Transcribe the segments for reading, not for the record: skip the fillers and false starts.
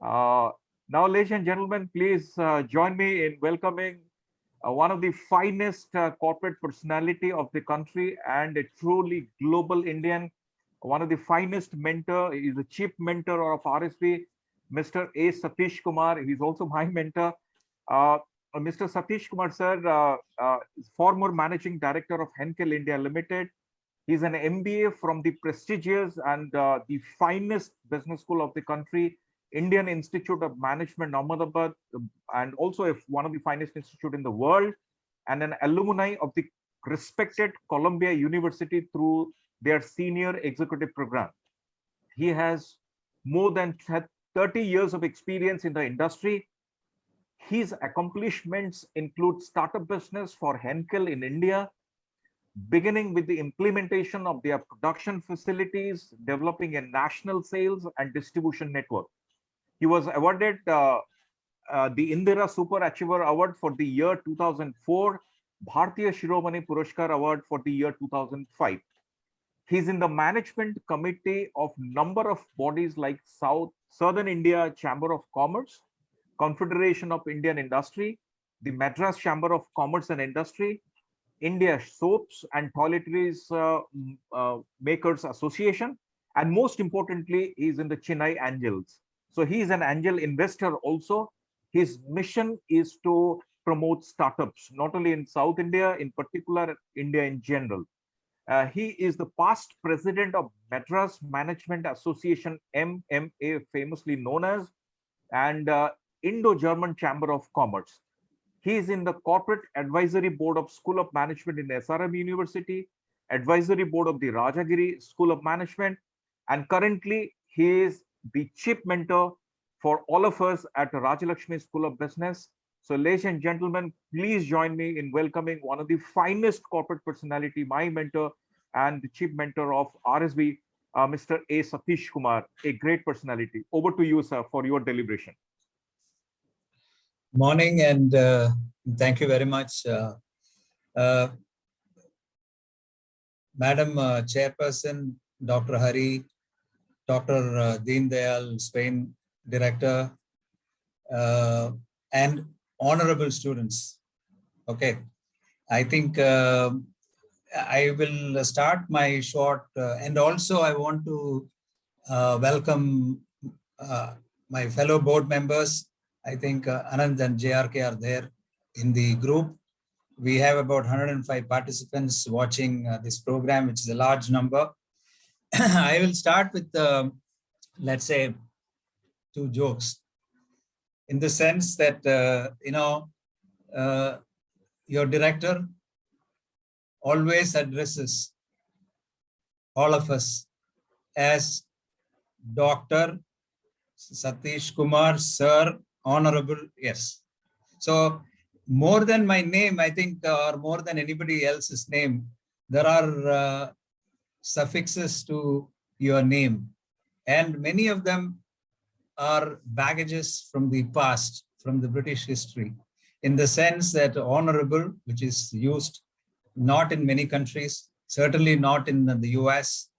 Uh, Now, ladies and gentlemen, please join me in welcoming one of the finest corporate personality of the country and a truly global Indian, one of the finest mentor. He's the chief mentor of RSB, Mr. A. Satish Kumar. He's also my mentor. Uh, Mr. Satish Kumar, sir, is former managing director of Henkel India Limited. He's an MBA from the prestigious and the finest business school of the country, Indian Institute of Management, Ahmedabad, and also one of the finest institute in the world, and an alumni of the respected Columbia University through their senior executive program. He has more than 30 years of experience in the industry. His accomplishments include startup business for Henkel in India, beginning with the implementation of their production facilities, developing a national sales and distribution network. He was awarded the Indira Super Achiever Award for the year 2004, Bharatiya Shiromani Purushkar Award for the year 2005. He's in the management committee of number of bodies like Southern India Chamber of Commerce, Confederation of Indian Industry, the Madras Chamber of Commerce and Industry, India Soaps and Toiletries Makers Association, and most importantly, he's in the Chennai Angels. So he's an angel investor also. His mission is to promote startups, not only in South India, in particular, India in general. He is the past president of Madras Management Association, MMA, famously known as, and Indo-German Chamber of Commerce. He is in the corporate advisory board of School of Management in SRM University, advisory board of the Rajagiri School of Management, and currently he is the chief mentor for all of us at Rajalakshmi School of Business. So, ladies and gentlemen, please join me in welcoming one of the finest corporate personality, my mentor and the chief mentor of RSB, Mr. A. Satish Kumar, a great personality. Over to you, sir, for your deliberation. Morning, and thank you very much, Madam Chairperson, Dr. Hari, Dr. Deen Dayal, Spain Director, and honorable students. Okay, I think I will start my short, and also I want to welcome my fellow board members. I think Anand and JRK are there in the group. We have about 105 participants watching this program, which is a large number. I will start with, let's say, two jokes. In the sense that, your director always addresses all of us as Dr. Satish Kumar, Sir, Honorable, yes. So more than my name, I think, or more than anybody else's name, there are suffixes to your name. And many of them are baggages from the past, from the British history, in the sense that honorable, which is used not in many countries, certainly not in the US.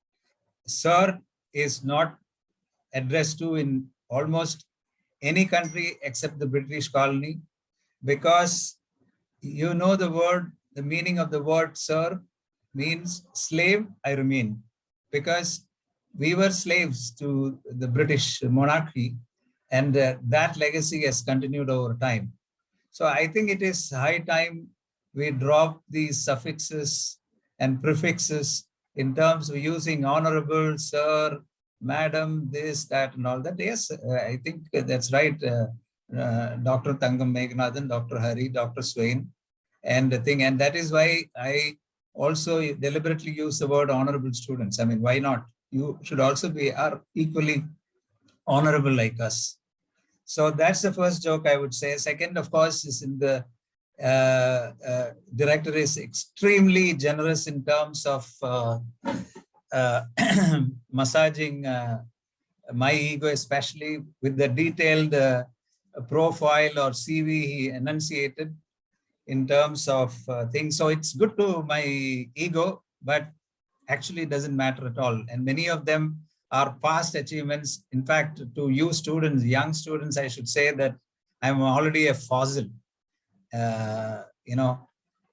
Sir is not addressed to in almost any country except the British colony, because you know the meaning of the word sir means slave, I remain, because we were slaves to the British monarchy, and that legacy has continued over time. So I think it is high time we drop these suffixes and prefixes in terms of using honorable, sir, madam, this, that, and all that. Yes, I think that's right. Dr. Tangam Meghnathan, Dr. Hari, Dr. Swain, and the thing. And that is why I also deliberately use the word honorable students. I mean, why not? You should also are equally honorable like us. So that's the first joke I would say. Second, of course, is in the director is extremely generous in terms of massaging my ego, especially with the detailed profile or CV he enunciated in terms of things. So it's good to my ego, but actually it doesn't matter at all. And many of them our past achievements. In fact, to you students, young students, I should say that I'm already a fossil,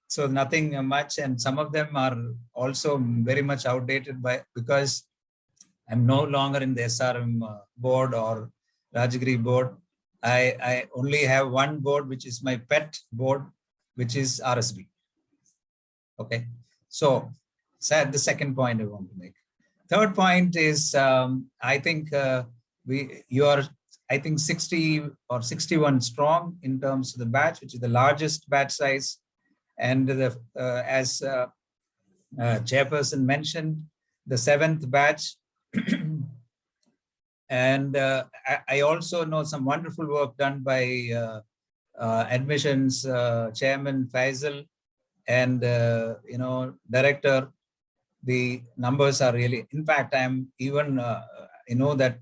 so nothing much. And some of them are also very much outdated because I'm no longer in the SRM board or Rajagiri board. I only have one board, which is my pet board, which is RSB. Okay. So the second point I want to make. Third point is, I think you are, I think 60 or 61 strong in terms of the batch, which is the largest batch size. And as chairperson mentioned, the seventh batch. And I also know some wonderful work done by admissions chairman Faisal and director. The numbers are really, in fact, I'm even that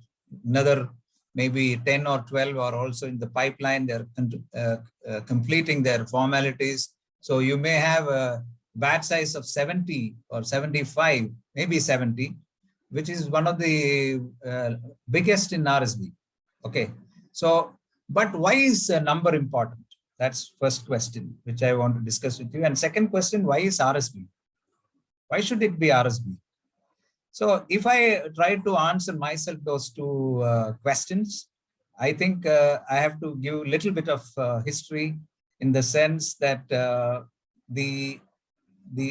another maybe 10 or 12 are also in the pipeline. They're completing their formalities. So you may have a batch size of 70 or 75, maybe 70, which is one of the biggest in RSB. Okay. So, but why is a number important? That's first question, which I want to discuss with you. And second question, why is RSB? Why should it be RSB? So if I try to answer myself those two questions, I think I have to give a little bit of history, in the sense that the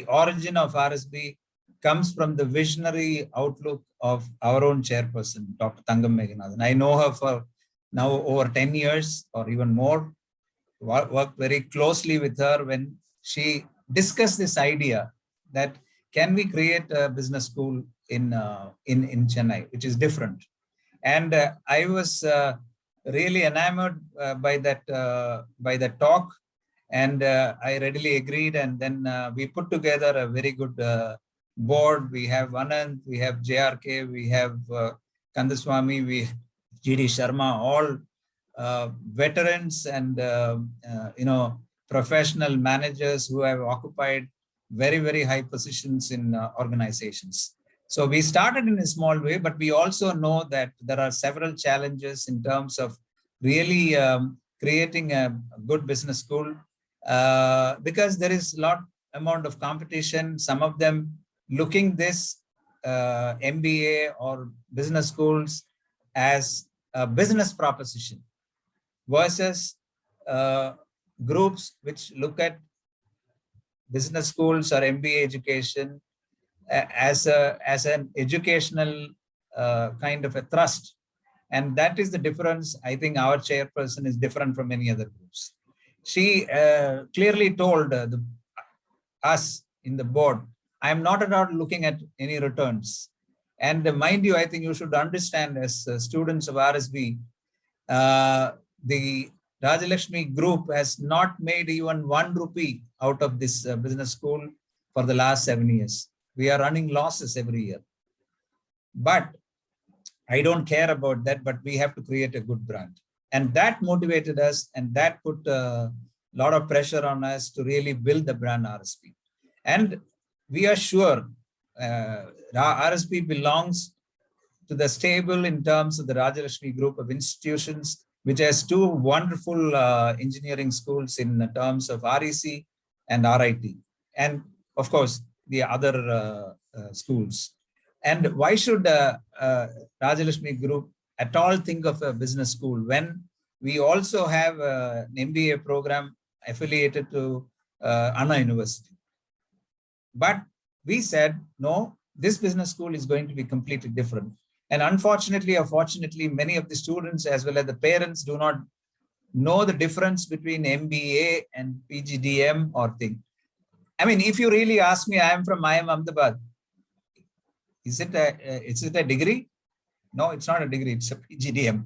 origin of RSB comes from the visionary outlook of our own chairperson, Dr. Thangam Meghanathan. I know her for now over 10 years or even more. Worked very closely with her when she discussed this idea that can we create a business school in Chennai, which is different. And I was really enamored by that talk, and I readily agreed. And then we put together a very good board. We have Anand, we have JRK, we have Kandaswamy, we GD Sharma, all veterans and professional managers who have occupied very, very high positions in organizations. So we started in a small way, but we also know that there are several challenges in terms of really creating a good business school, because there is a lot amount of competition. Some of them looking this MBA or business schools as a business proposition, versus groups which look at business schools or MBA education as an educational kind of a thrust. And that is the difference. I think our chairperson is different from many other groups. She clearly told us in the board, I am not at all looking at any returns. And mind you, I think you should understand, as students of RSB, the Rajalakshmi group has not made even 1 rupee out of this business school for the last 7 years. We are running losses every year. But I don't care about that, but we have to create a good brand. And that motivated us, and that put a lot of pressure on us to really build the brand RSB. And we are sure RSB belongs to the stable in terms of the Rajalakshmi group of institutions, which has 2 wonderful engineering schools in terms of REC and RIT. And of course, the other schools. And why should Rajalakshmi Group at all think of a business school when we also have an MBA program affiliated to Anna University? But we said, no, this business school is going to be completely different. And unfortunately or fortunately, many of the students as well as the parents do not know the difference between MBA and PGDM or thing. I mean, if you really ask me, I am from IIM Ahmedabad. Is it a degree? No, it's not a degree. It's a PGDM.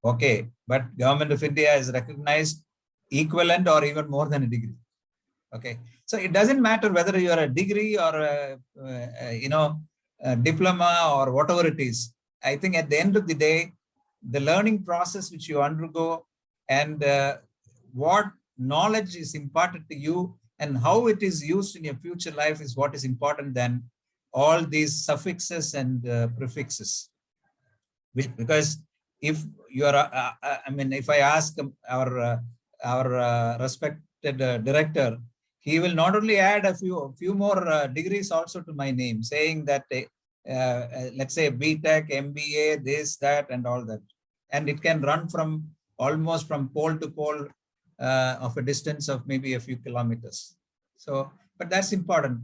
Okay, but Government of India has recognized equivalent or even more than a degree. Okay, so it doesn't matter whether you are a degree or a diploma or whatever it is. I think at the end of the day, the learning process which you undergo and what knowledge is imparted to you and how it is used in your future life is what is important than all these suffixes and prefixes. Because if you are, I mean, if I ask our respected director, he will not only add a few more degrees also to my name, saying that let's say BTech, MBA, this, that, and all that, and it can run from almost from pole to pole of a distance of maybe a few kilometers. So, but that's important.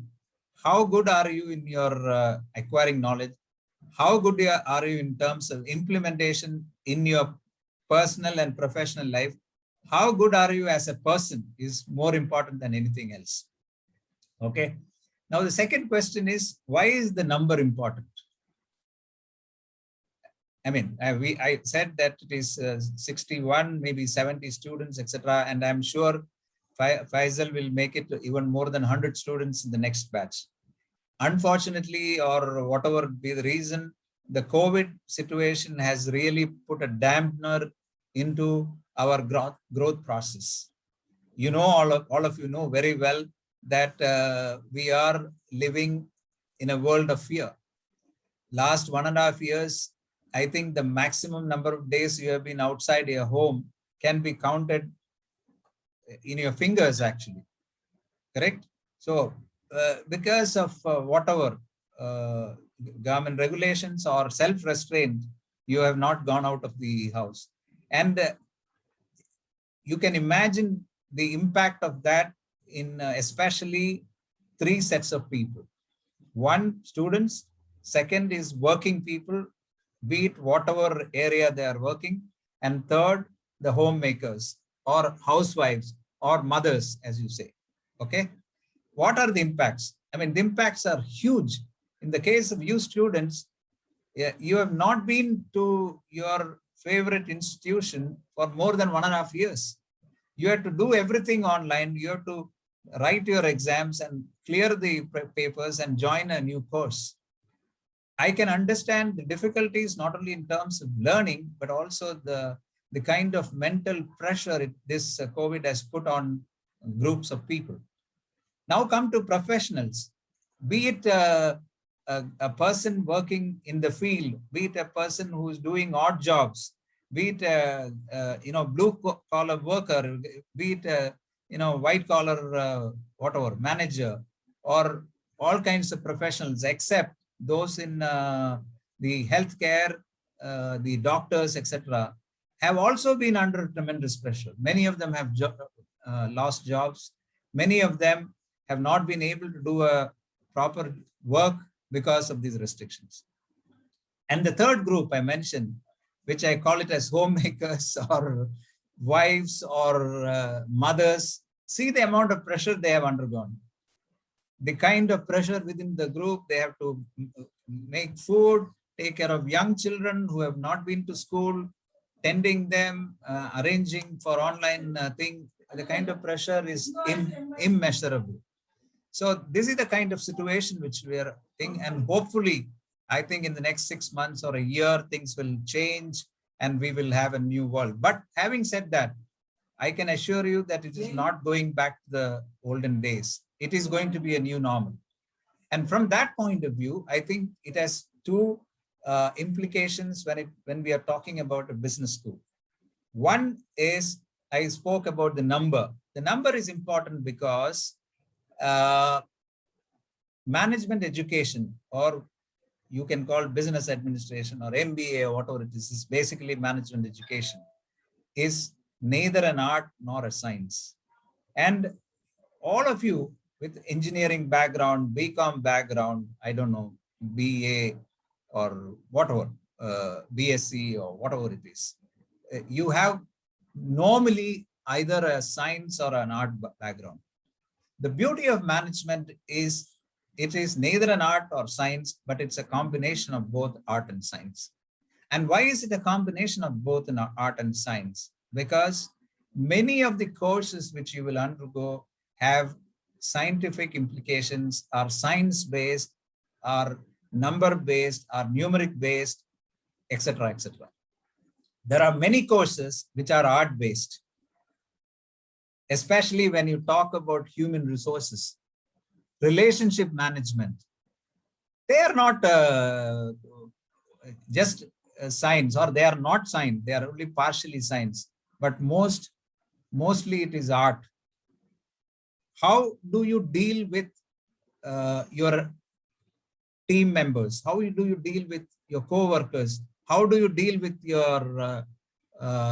How good are you in your acquiring knowledge? How good are you in terms of implementation in your personal and professional life? How good are you as a person is more important than anything else. Okay. Now, the second question is, why is the number important? I mean, I said that it is 61, maybe 70 students, etc. And I'm sure Faisal will make it even more than 100 students in the next batch. Unfortunately, or whatever be the reason, the COVID situation has really put a dampener into our growth process. You know, all of you know very well that we are living in a world of fear. Last 1.5 years, I think the maximum number of days you have been outside your home can be counted in your fingers, actually. Correct? So, because of whatever government regulations or self-restraint, you have not gone out of the house. And you can imagine the impact of that in especially 3 sets of people. One, students. Second is working people, be it whatever area they are working. And third, the homemakers or housewives or mothers, as you say. Okay. What are the impacts? I mean, the impacts are huge. In the case of you students, you have not been to your favorite institution for more than 1.5 years. You have to do everything online. You have to write your exams and clear the papers and join a new course. I can understand the difficulties not only in terms of learning, but also the kind of mental pressure this COVID has put on groups of people. Now come to professionals, be it a person working in the field, be it a person who is doing odd jobs, be it a blue collar worker, be it a white collar whatever manager, or all kinds of professionals, except those in the healthcare, the doctors, etc., have also been under tremendous pressure. Many of them have lost jobs. Many of them have not been able to do a proper work because of these restrictions. And the third group I mentioned, which I call it as homemakers or wives or mothers, see the amount of pressure they have undergone. The kind of pressure within the group, they have to make food, take care of young children who have not been to school, tending them, arranging for online thing. The kind of pressure is immeasurable. So this is the kind of situation which we are in, and hopefully, I think in the next 6 months or a year, things will change and we will have a new world. But having said that, I can assure you that it is not going back to the olden days. It is going to be a new normal. And from that point of view, I think it has 2 implications when we are talking about a business school. One is, I spoke about the number. The number is important because management education, or you can call business administration or MBA or whatever it is basically management education, is neither an art nor a science. And all of you with engineering background, BCom background, I don't know, BA or whatever, BSc or whatever it is, you have normally either a science or an art background. The beauty of management is it is neither an art or science, but it's a combination of both art and science. And why is it a combination of both in art and science? Because many of the courses which you will undergo have scientific implications, are science-based, are number-based, are numeric-based, etc., etc. There are many courses which are art-based, especially when you talk about human resources, relationship management, they are not just science, or they are not science. They are only partially science, but mostly it is art. How do you deal with your team members? How do you deal with your co-workers? How do you deal with your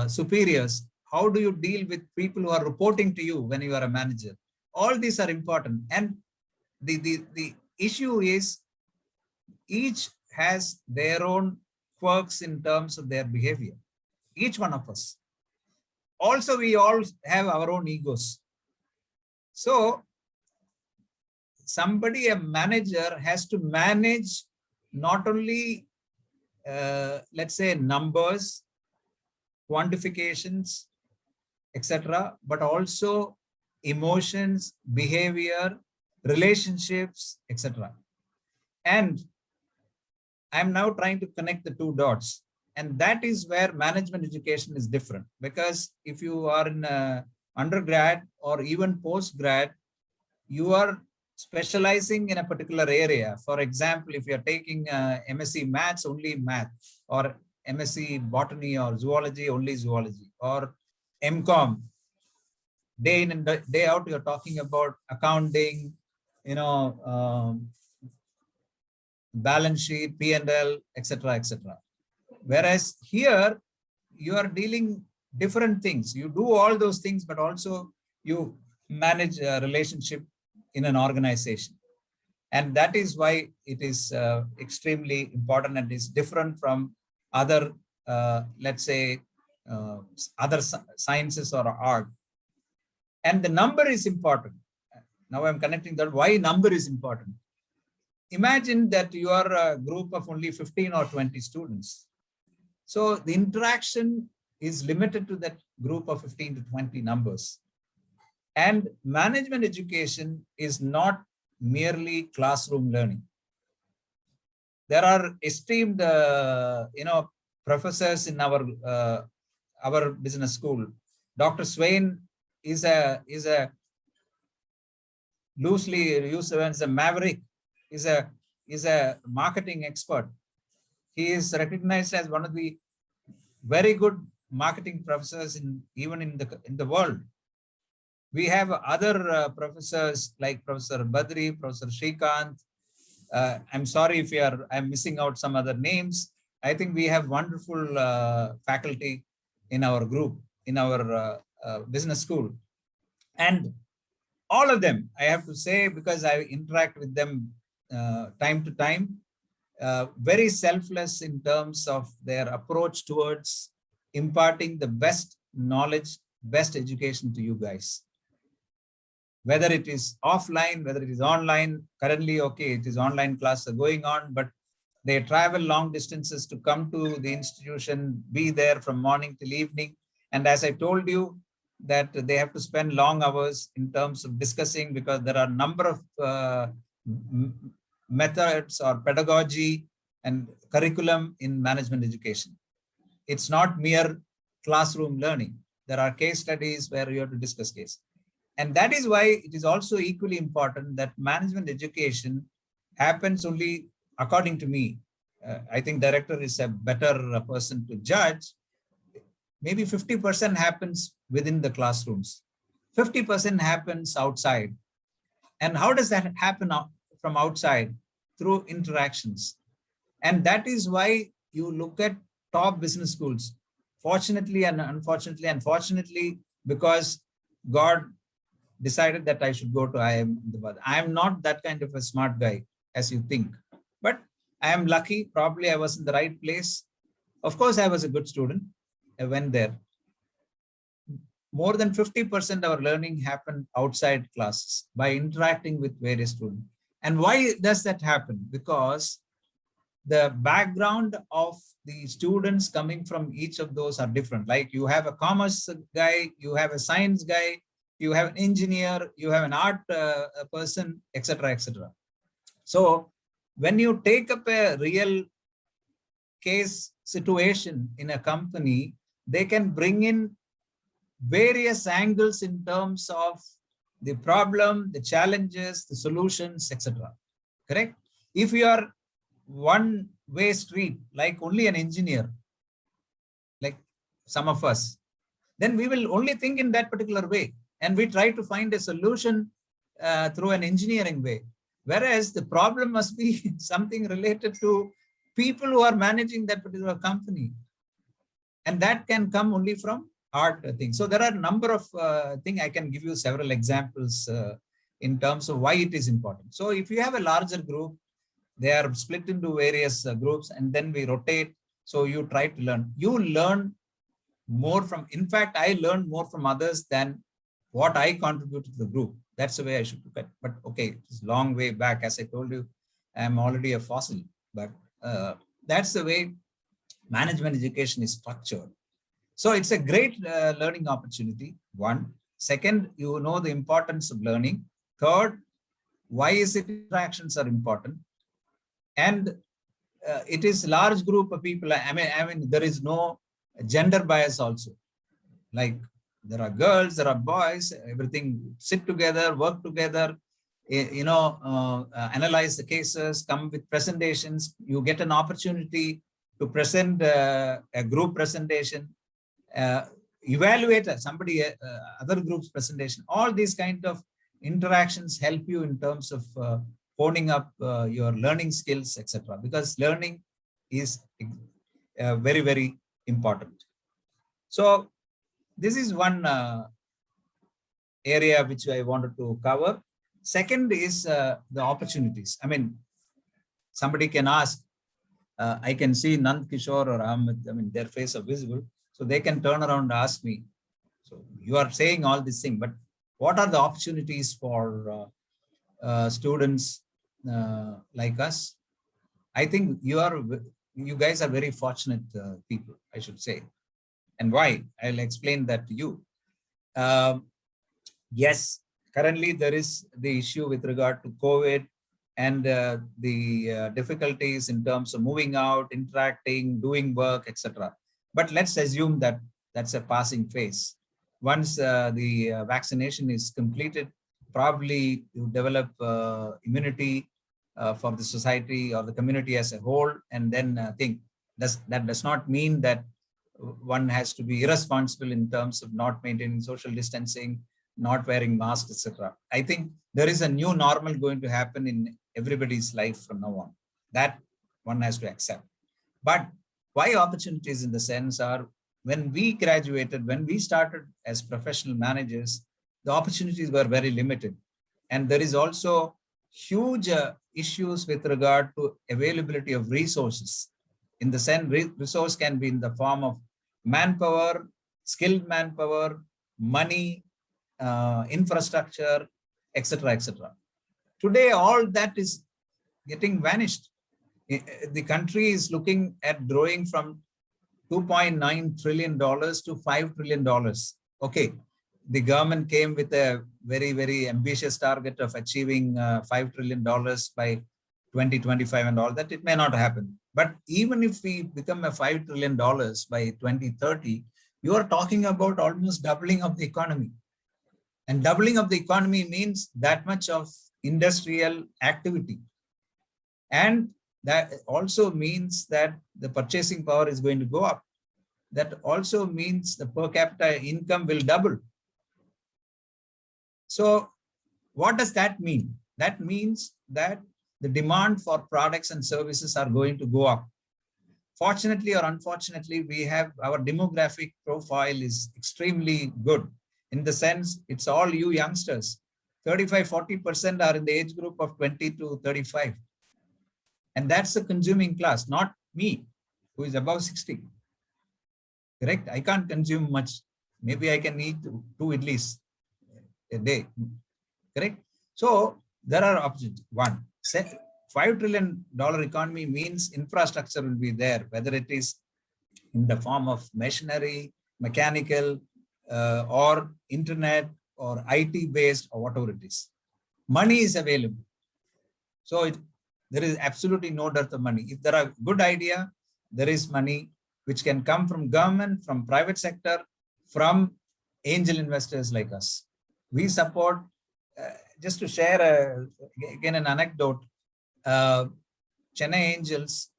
superiors? How do you deal with people who are reporting to you when you are a manager? All these are important. And the issue is each has their own quirks in terms of their behavior. Each one of us. Also, we all have our own egos. So somebody, a manager, has to manage not only, let's say, numbers, quantifications, etc., but also emotions, behavior, relationships, etc. And I'm now trying to connect the two dots. And that is where management education is different. Because if you are in undergrad or even postgrad, you are specializing in a particular area. For example, if you're taking MSc Maths, only math, or MSc Botany or Zoology, only zoology, or MCOM, day in and day out, you're talking about accounting, balance sheet, P&L, etc., etc. Whereas here, you are dealing different things. You do all those things, but also you manage a relationship in an organization. And that is why it is extremely important and is different from other, let's say, other sciences or art. And the number is important. Now I'm connecting that why number is important. Imagine that you are a group of only 15 or 20 students. So the interaction is limited to that group of 15 to 20 numbers. And management education is not merely classroom learning. There are esteemed, professors in our business school. Dr. Swain is a loosely used as a maverick. Is a marketing expert. He is recognized as one of the very good marketing professors even in the world. We have other professors like Professor Badri, Professor Shrikant. I'm sorry if I'm missing out some other names. I think we have wonderful faculty in our group, in our business school. And all of them, I have to say, because I interact with them time to time, very selfless in terms of their approach towards imparting the best knowledge, best education to you guys. Whether it is offline, whether it is online, currently, okay, it is online classes going on, but they travel long distances to come to the institution, be there from morning till evening. And as I told you, that they have to spend long hours in terms of discussing, because there are a number of methods or pedagogy and curriculum in management education. It's not mere classroom learning. There are case studies where you have to discuss case. And that is why it is also equally important that management education happens only, according to me, I think director is a better person to judge, maybe 50% happens within the classrooms. 50% happens outside. And how does that happen from outside? Through interactions. And that is why you look at top business schools. Fortunately and unfortunately, and fortunately, because God decided that I should go to IIM Ahmedabad. I am not that kind of a smart guy as you think, but I am lucky. Probably I was in the right place. Of course, I was a good student. I went there. More than 50% of our learning happened outside classes by interacting with various students. And why does that happen? Because the background of the students coming from each of those are different. Like you have a commerce guy, you have a science guy, you have an engineer, you have an art person, etc., etc. So when you take up a real case situation in a company, they can bring in various angles in terms of the problem, the challenges, the solutions, etc. Correct? If you are one-way street, like only an engineer, like some of us, then we will only think in that particular way. And we try to find a solution through an engineering way. Whereas the problem must be something related to people who are managing that particular company. And that can come only from art things. So there are a number of things. I can give you several examples in terms of why it is important. So if you have a larger group, they are split into various groups, and then we rotate. So you try to learn. You learn more from, in fact, I learned more from others than what I contributed to the group. That's the way I should look at it. But okay, it's a long way back. As I told you, I'm already a fossil, but that's the way management education is structured. So it's a great learning opportunity. One. Second, you know the importance of learning. Third, why is it interactions are important? And it is large group of people. I mean, there is no gender bias also. Like there are girls, there are boys, everything sit together, work together, analyze the cases, come with presentations. You get an opportunity to present a group presentation, evaluate somebody, other group's presentation. All these kind of interactions help you in terms of honing up your learning skills, etc. Because learning is very, very important. So this is one area which I wanted to cover. Second is the opportunities. I mean, somebody can ask, I can see Nand Kishore or Ahmed, I mean, their face are visible. So they can turn around and ask me, so you are saying all these things, but what are the opportunities for students like us? I think you guys are very fortunate people, I should say. And why? I'll explain that to you. Yes, currently there is the issue with regard to COVID and the difficulties in terms of moving out, interacting, doing work, etc. But let's assume that that's a passing phase. Once the vaccination is completed, probably you develop immunity for the society or the community as a whole, and then think that does not mean that one has to be irresponsible in terms of not maintaining social distancing, not wearing masks, etc. I think there is a new normal going to happen in everybody's life from now on. That one has to accept. But why opportunities in the sense are, when we graduated, when we started as professional managers, the opportunities were very limited. And there is also huge issues with regard to availability of resources. In the sense, resource can be in the form of manpower, skilled manpower, money, infrastructure, etc., etc. Today, all that is getting vanished. The country is looking at growing from $2.9 trillion to $5 trillion. Okay, the government came with a very, very ambitious target of achieving $5 trillion by 2025 and all that. It may not happen. But even if we become a $5 trillion by 2030, you are talking about almost doubling of the economy. And doubling of the economy means that much of industrial activity. And that also means that the purchasing power is going to go up. That also means the per capita income will double. So what does that mean? That means that the demand for products and services are going to go up. Fortunately or unfortunately, we have our demographic profile is extremely good. In the sense, it's all you youngsters. 35–40% are in the age group of 20 to 35. And that's the consuming class, not me, who is above 60. Correct? I can't consume much. Maybe I can eat 2 idlis a day. Correct? So there are options. One, $5 trillion economy means infrastructure will be there, whether it is in the form of machinery, mechanical, or internet, or IT based, or whatever it is. Money is available. So there is absolutely no dearth of money. If there are good idea, there is money which can come from government, from private sector, from angel investors like us. We support, just to share again an anecdote, Chennai Angels,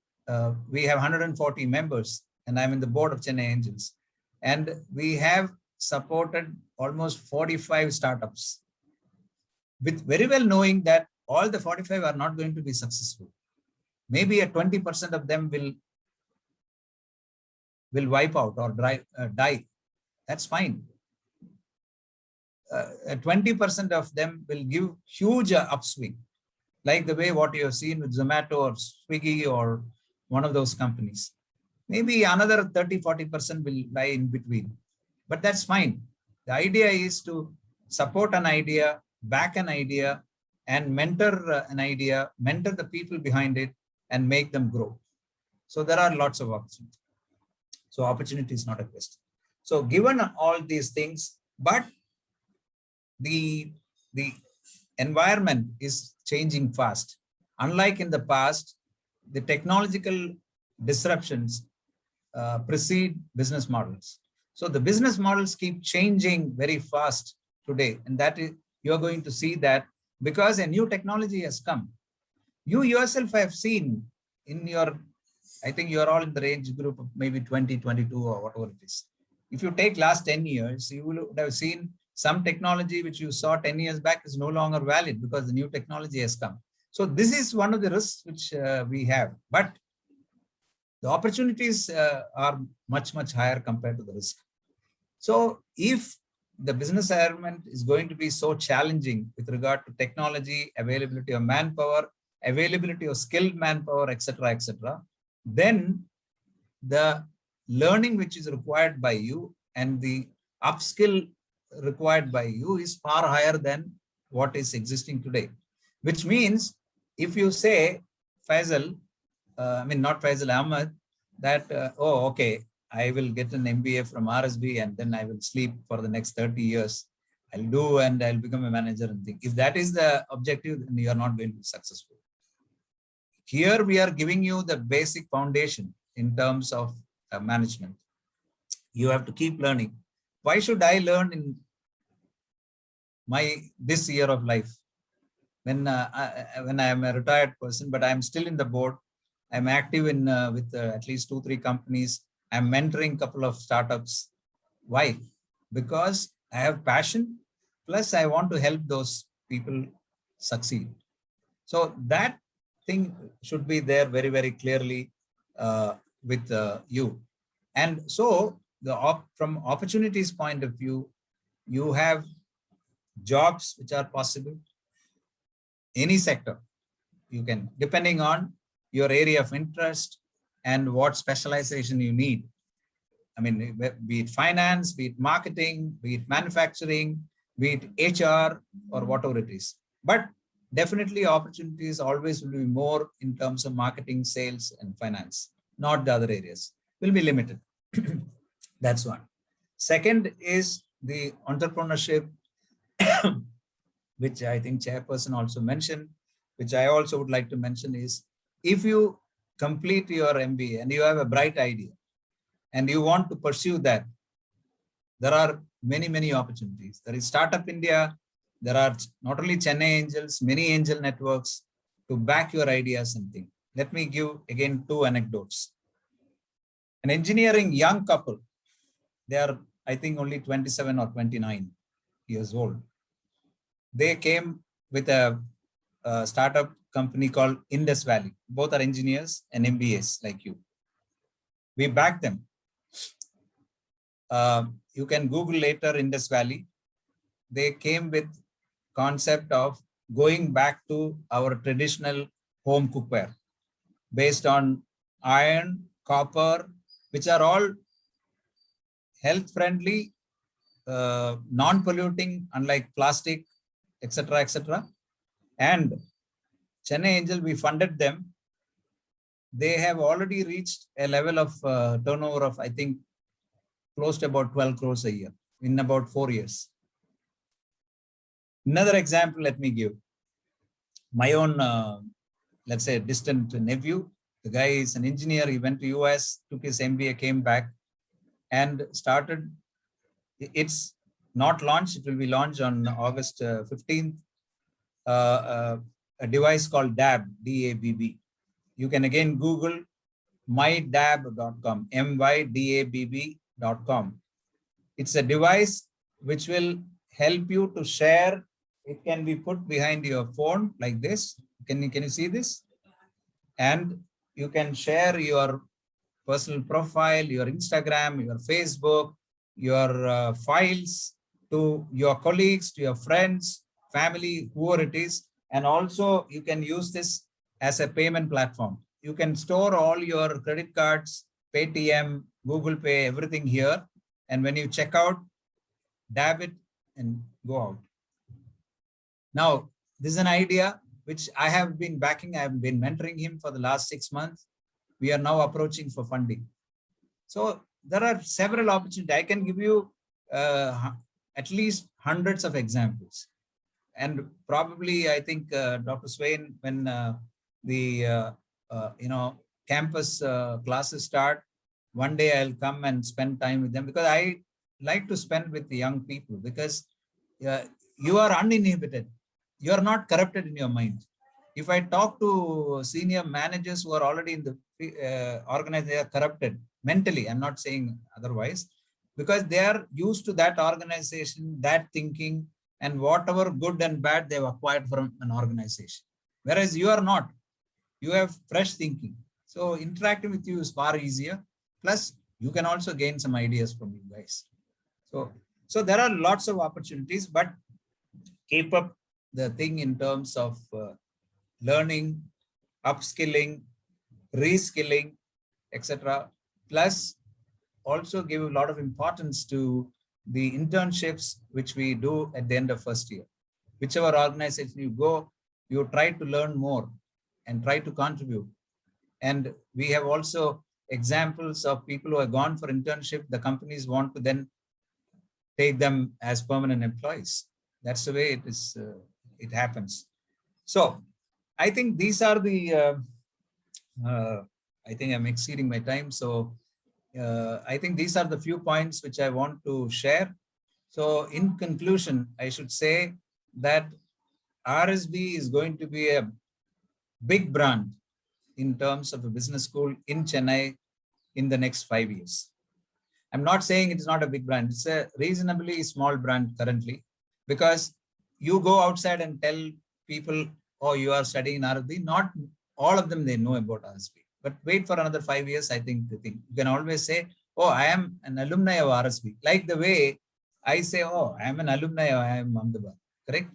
we have 140 members, and I'm in the board of Chennai Angels. And we have supported almost 45 startups, with very well knowing that all the 45 are not going to be successful. Maybe a 20% of them will wipe out or die. That's fine. 20% of them will give huge upswing, like the way what you have seen with Zomato or Swiggy or one of those companies. Maybe another 30-40% will lie in between, but that's fine. The idea is to support an idea, back an idea, and mentor an idea, mentor the people behind it, and make them grow. So there are lots of opportunities. So opportunity is not a question. So given all these things, but the environment is changing fast. Unlike in the past, the technological disruptions precede business models. So the business models keep changing very fast today, and that is, you're going to see that because a new technology has come. You yourself have seen in your, I think you're all in the range group of maybe 20, 22 or whatever it is. If you take last 10 years, you would have seen some technology which you saw 10 years back is no longer valid because the new technology has come. So this is one of the risks which we have, but the opportunities are much, much higher compared to the risk. So if the business environment is going to be so challenging with regard to technology, availability of manpower, availability of skilled manpower, etc., then the learning which is required by you and the upskill required by you is far higher than what is existing today. Which means if you say, Faisal, not Faisal Ahmed, that, oh, okay, I will get an MBA from RSB and then I will sleep for the next 30 years. I'll do and I'll become a manager and think. If that is the objective, then you are not going to be successful. Here we are giving you the basic foundation in terms of management. You have to keep learning. Why should I learn in this year of life? When I am a retired person, but I'm still in the board. I'm active in with at least 2-3 companies. I'm mentoring a couple of startups. Why? Because I have passion, plus I want to help those people succeed. So that thing should be there very, very clearly with you. And so from opportunities point of view, you have jobs which are possible. Any sector, you can, depending on your area of interest and what specialization you need. I mean, be it finance, be it marketing, be it manufacturing, be it HR or whatever it is. But definitely opportunities always will be more in terms of marketing, sales, and finance, not the other areas. Will be limited. That's one. Second is the entrepreneurship, which I think chairperson also mentioned, which I also would like to mention is, if you complete your MBA and you have a bright idea and you want to pursue that, there are many, many opportunities. There is Startup India. There are not only Chennai Angels, many angel networks to back your ideas and things. Let me give again 2 anecdotes. An engineering young couple, they are, I think, only 27 or 29 years old. They came with a startup company called Indus Valley. Both are engineers and MBAs like you. We backed them. You can Google later Indus Valley. They came with concept of going back to our traditional home cookware based on iron, copper, which are all health friendly, non-polluting, unlike plastic, etc. And Chennai Angel, we funded them. They have already reached a level of turnover of, I think, close to about 12 crores a year in about 4 years. Another example, let me give. My own, let's say, distant nephew. The guy is an engineer. He went to US, took his MBA, came back and started. It's not launched. It will be launched on August 15th. A device called DAB, D-A-B-B. You can again Google mydabb.com, mydabb.com. It's a device which will help you to share. It can be put behind your phone like this. Can you see this? And you can share your personal profile, your Instagram, your Facebook, your files to your colleagues, to your friends, family, whoever it is. And also you can use this as a payment platform. You can store all your credit cards, Paytm, Google Pay, everything here. And when you check out, dab it and go out. Now, this is an idea which I have been backing. I have been mentoring him for the last 6 months. We are now approaching for funding. So there are several opportunities. I can give you at least hundreds of examples. And probably, I think, Dr. Swain, when the campus classes start, one day I'll come and spend time with them, because I like to spend with the young people, because you are uninhibited. You are not corrupted in your mind. If I talk to senior managers who are already in the organization, they are corrupted mentally. I'm not saying otherwise, because they are used to that organization, that thinking, and whatever good and bad they've acquired from an organization. Whereas you are not. You have fresh thinking. So interacting with you is far easier. Plus, you can also gain some ideas from you guys. So there are lots of opportunities, but keep up the thing in terms of learning, upskilling, reskilling, etc. Plus, also give a lot of importance to the internships which we do at the end of first year. Whichever organization you go, you try to learn more and try to contribute. And we have also examples of people who have gone for internship. The companies want to then take them as permanent employees. That's the way it is. It happens. So I think these are the, I think I'm exceeding my time. So I think these are the few points which I want to share. So in conclusion, I should say that RSB is going to be a big brand in terms of a business school in Chennai in the next 5 years. I'm not saying it's not a big brand. It's a reasonably small brand currently, because you go outside and tell people, oh, you are studying in RSB. Not all of them, they know about RSB. But wait for another 5 years, I think you can always say, oh, I am an alumni of RSB. Like the way I say, oh, I am an alumni of I am Ahmedabad. Correct?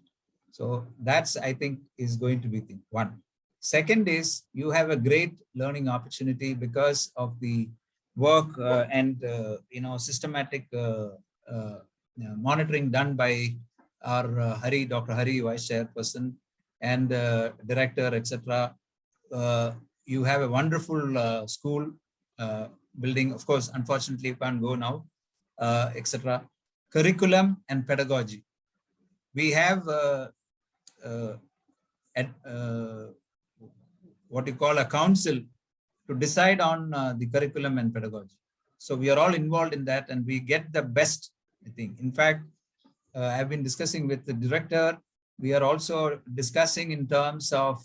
So that's, I think, is going to be thing one. Second is, you have a great learning opportunity because of the work and systematic monitoring done by our Dr. Hari, Vice Chairperson, and Director, etc. You have a wonderful school building. Of course, unfortunately, you can't go now, etc. Curriculum and pedagogy. We have what you call a council to decide on the curriculum and pedagogy. So we are all involved in that, and we get the best, I think. In fact, I've been discussing with the director. We are also discussing in terms of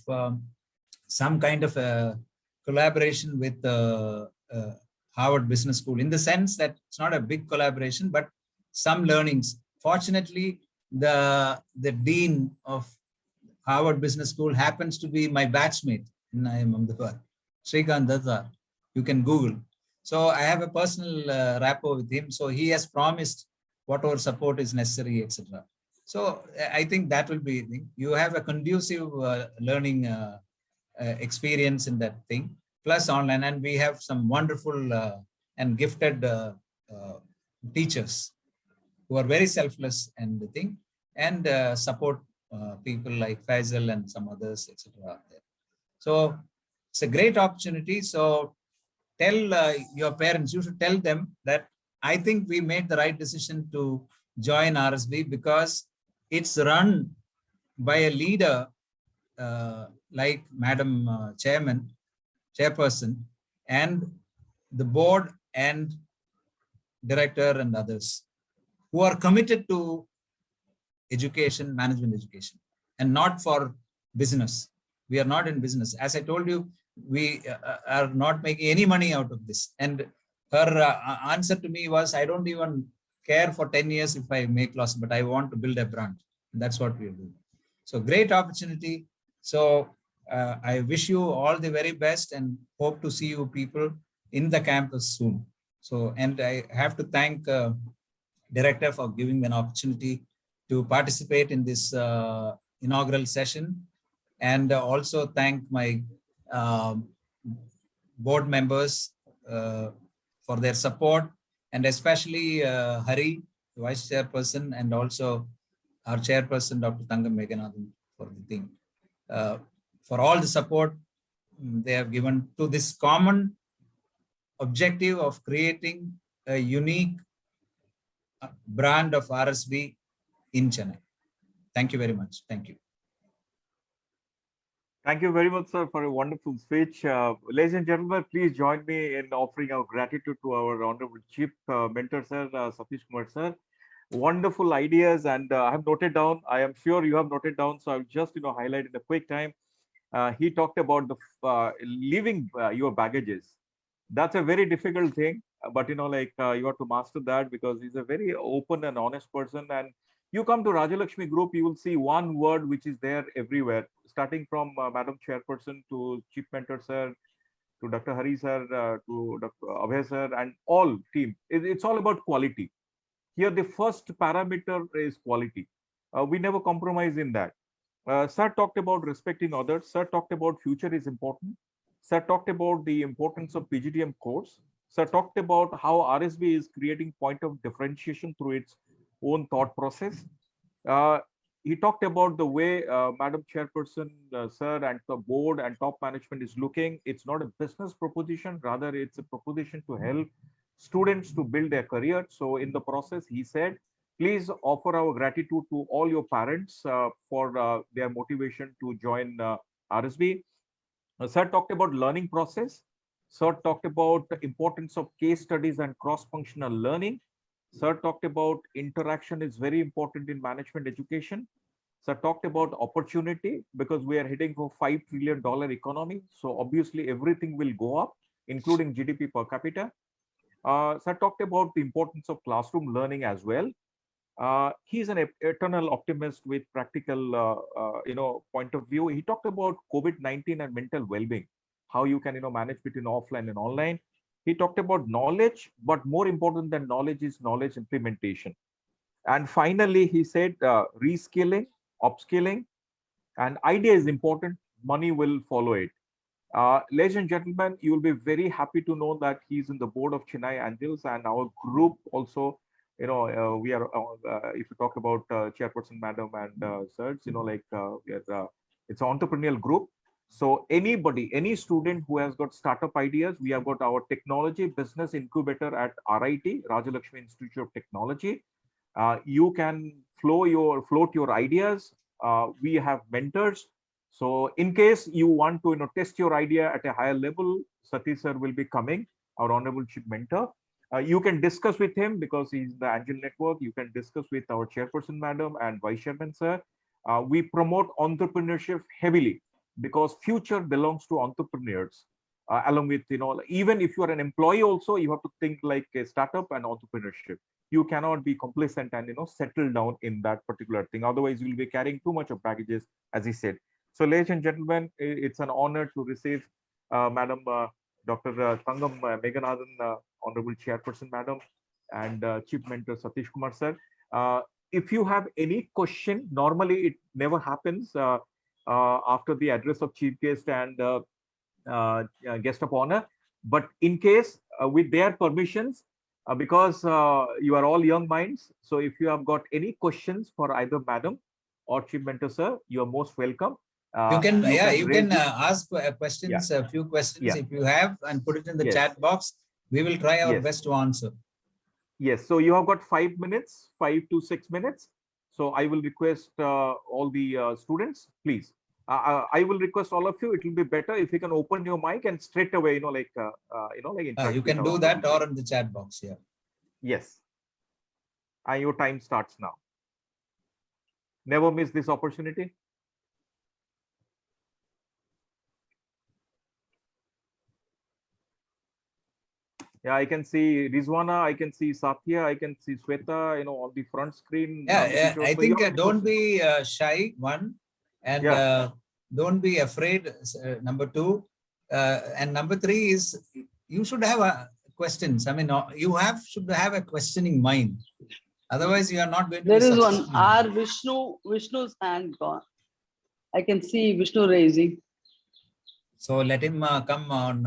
some kind of a collaboration with Harvard Business School, in the sense that it's not a big collaboration, but some learnings. Fortunately, the dean of Harvard Business School happens to be my batchmate in Ahmedabad, Srikanth Datta. You can Google. So I have a personal rapport with him. So he has promised whatever support is necessary, etc. So I think that will be, you have a conducive learning experience in that thing, plus online. And we have some wonderful and gifted teachers who are very selfless and the thing, and support people like Faisal and some others, etc. So it's a great opportunity. So tell your parents, you should tell them that I think we made the right decision to join RSB, because it's run by a leader like Madam Chairperson, and the board and director and others who are committed to education, management education, and not for business. We are not in business. As I told you, we are not making any money out of this. And her answer to me was, I don't even care for 10 years if I make loss, but I want to build a brand. And that's what we'll do. So great opportunity. So I wish you all the very best and hope to see you people in the campus soon. So, and I have to thank director for giving me an opportunity to participate in this inaugural session, and also thank my um, board members for their support, and especially Hari, vice chairperson, and also our chairperson, Dr. Tangam Meghanathan, for the thing, for all the support they have given to this common objective of creating a unique brand of RSB in Chennai. Thank you very much. Thank you. Thank you very much, sir, for a wonderful speech. Ladies and gentlemen, please join me in offering our gratitude to our honorable chief mentor, sir, Satish Kumar, sir. Wonderful ideas, and I have noted down. I am sure you have noted down, so I'll just highlight in a quick time. He talked about the leaving your baggages. That's a very difficult thing, but you have to master that, because he's a very open and honest person. And you come to Rajalakshmi Group, you will see one word which is there everywhere, starting from Madam Chairperson to Chief Mentor Sir, to Dr. Hari Sir, to Dr. Abhay Sir, and all team. It's all about quality. Here, the first parameter is quality. We never compromise in that. Sir talked about respecting others. Sir talked about future is important. Sir talked about the importance of PGDM course. Sir talked about how RSB is creating point of differentiation through its own thought process. Uh, he talked about the way Madam Chairperson, Sir, and the board and top management is looking. It's not a business proposition, rather it's a proposition to help students to build their career. So in the process, he said, please offer our gratitude to all your parents for their motivation to join RSB. Sir talked about learning process. Sir talked about the importance of case studies and cross-functional learning. Sir talked about interaction is very important in management education. Sir talked about opportunity, because we are heading for $5 trillion economy. So obviously everything will go up, including GDP per capita. Sir talked about the importance of classroom learning as well. He's an eternal optimist with practical, point of view. He talked about COVID-19 and mental well-being, how you can, manage between offline and online. He talked about knowledge, but more important than knowledge is knowledge implementation. And finally, he said reskilling, upskilling, and idea is important. Money will follow it. Ladies and gentlemen, you will be very happy to know that he's in the board of Chennai Angels, and our group also. We are. If you talk about Chairperson Madam and Sirs, we are. It's an entrepreneurial group. So anybody, any student who has got startup ideas, we have got our technology business incubator at RIT, Rajalakshmi Institute of Technology. You can float your ideas. We have mentors. So in case you want to test your idea at a higher level, Satish sir will be coming, our honorable chief mentor. You can discuss with him, because he's the Angel Network. You can discuss with our chairperson madam and vice chairman sir. We promote entrepreneurship heavily, because future belongs to entrepreneurs. Along with even if you are an employee also, you have to think like a startup and entrepreneurship. You cannot be complacent and settle down in that particular thing, otherwise you will be carrying too much of baggages, as he said. So ladies and gentlemen, it's an honor to receive Madam Dr. Tangam Meghanathan, honorable chairperson madam, and chief mentor Satish Kumar sir. If you have any question, normally it never happens after the address of chief guest and guest of honor, but in case with their permissions, because you are all young minds, so if you have got any questions for either madam or chief mentor sir, you are most welcome. You can, you can ask Yeah. questions, a few questions Yeah. if you have, and put it in the Yes. chat box. We will try our Yes. best to answer. Yes, so you have got 5 minutes, 5 to 6 minutes. So I will request all the students, please. I will request all of you. It will be better if you can open your mic and straight away, interact You with can our do that, honorable or chief. in the chat box. Yeah. Yes, and your time starts now. Never miss this opportunity. Yeah, I can see Rizwana, I can see Satya, I can see Sweta, on the front screen. Yeah, Nandakishore. I So you think are in don't person. be shy, one, and Yeah. don't be afraid, number two. And number three is you should have questions. I mean, should have a questioning mind. Otherwise, you are not going to be There is one. successful. R. Vishnu's hand gone. I can see Vishnu raising. So let him come on.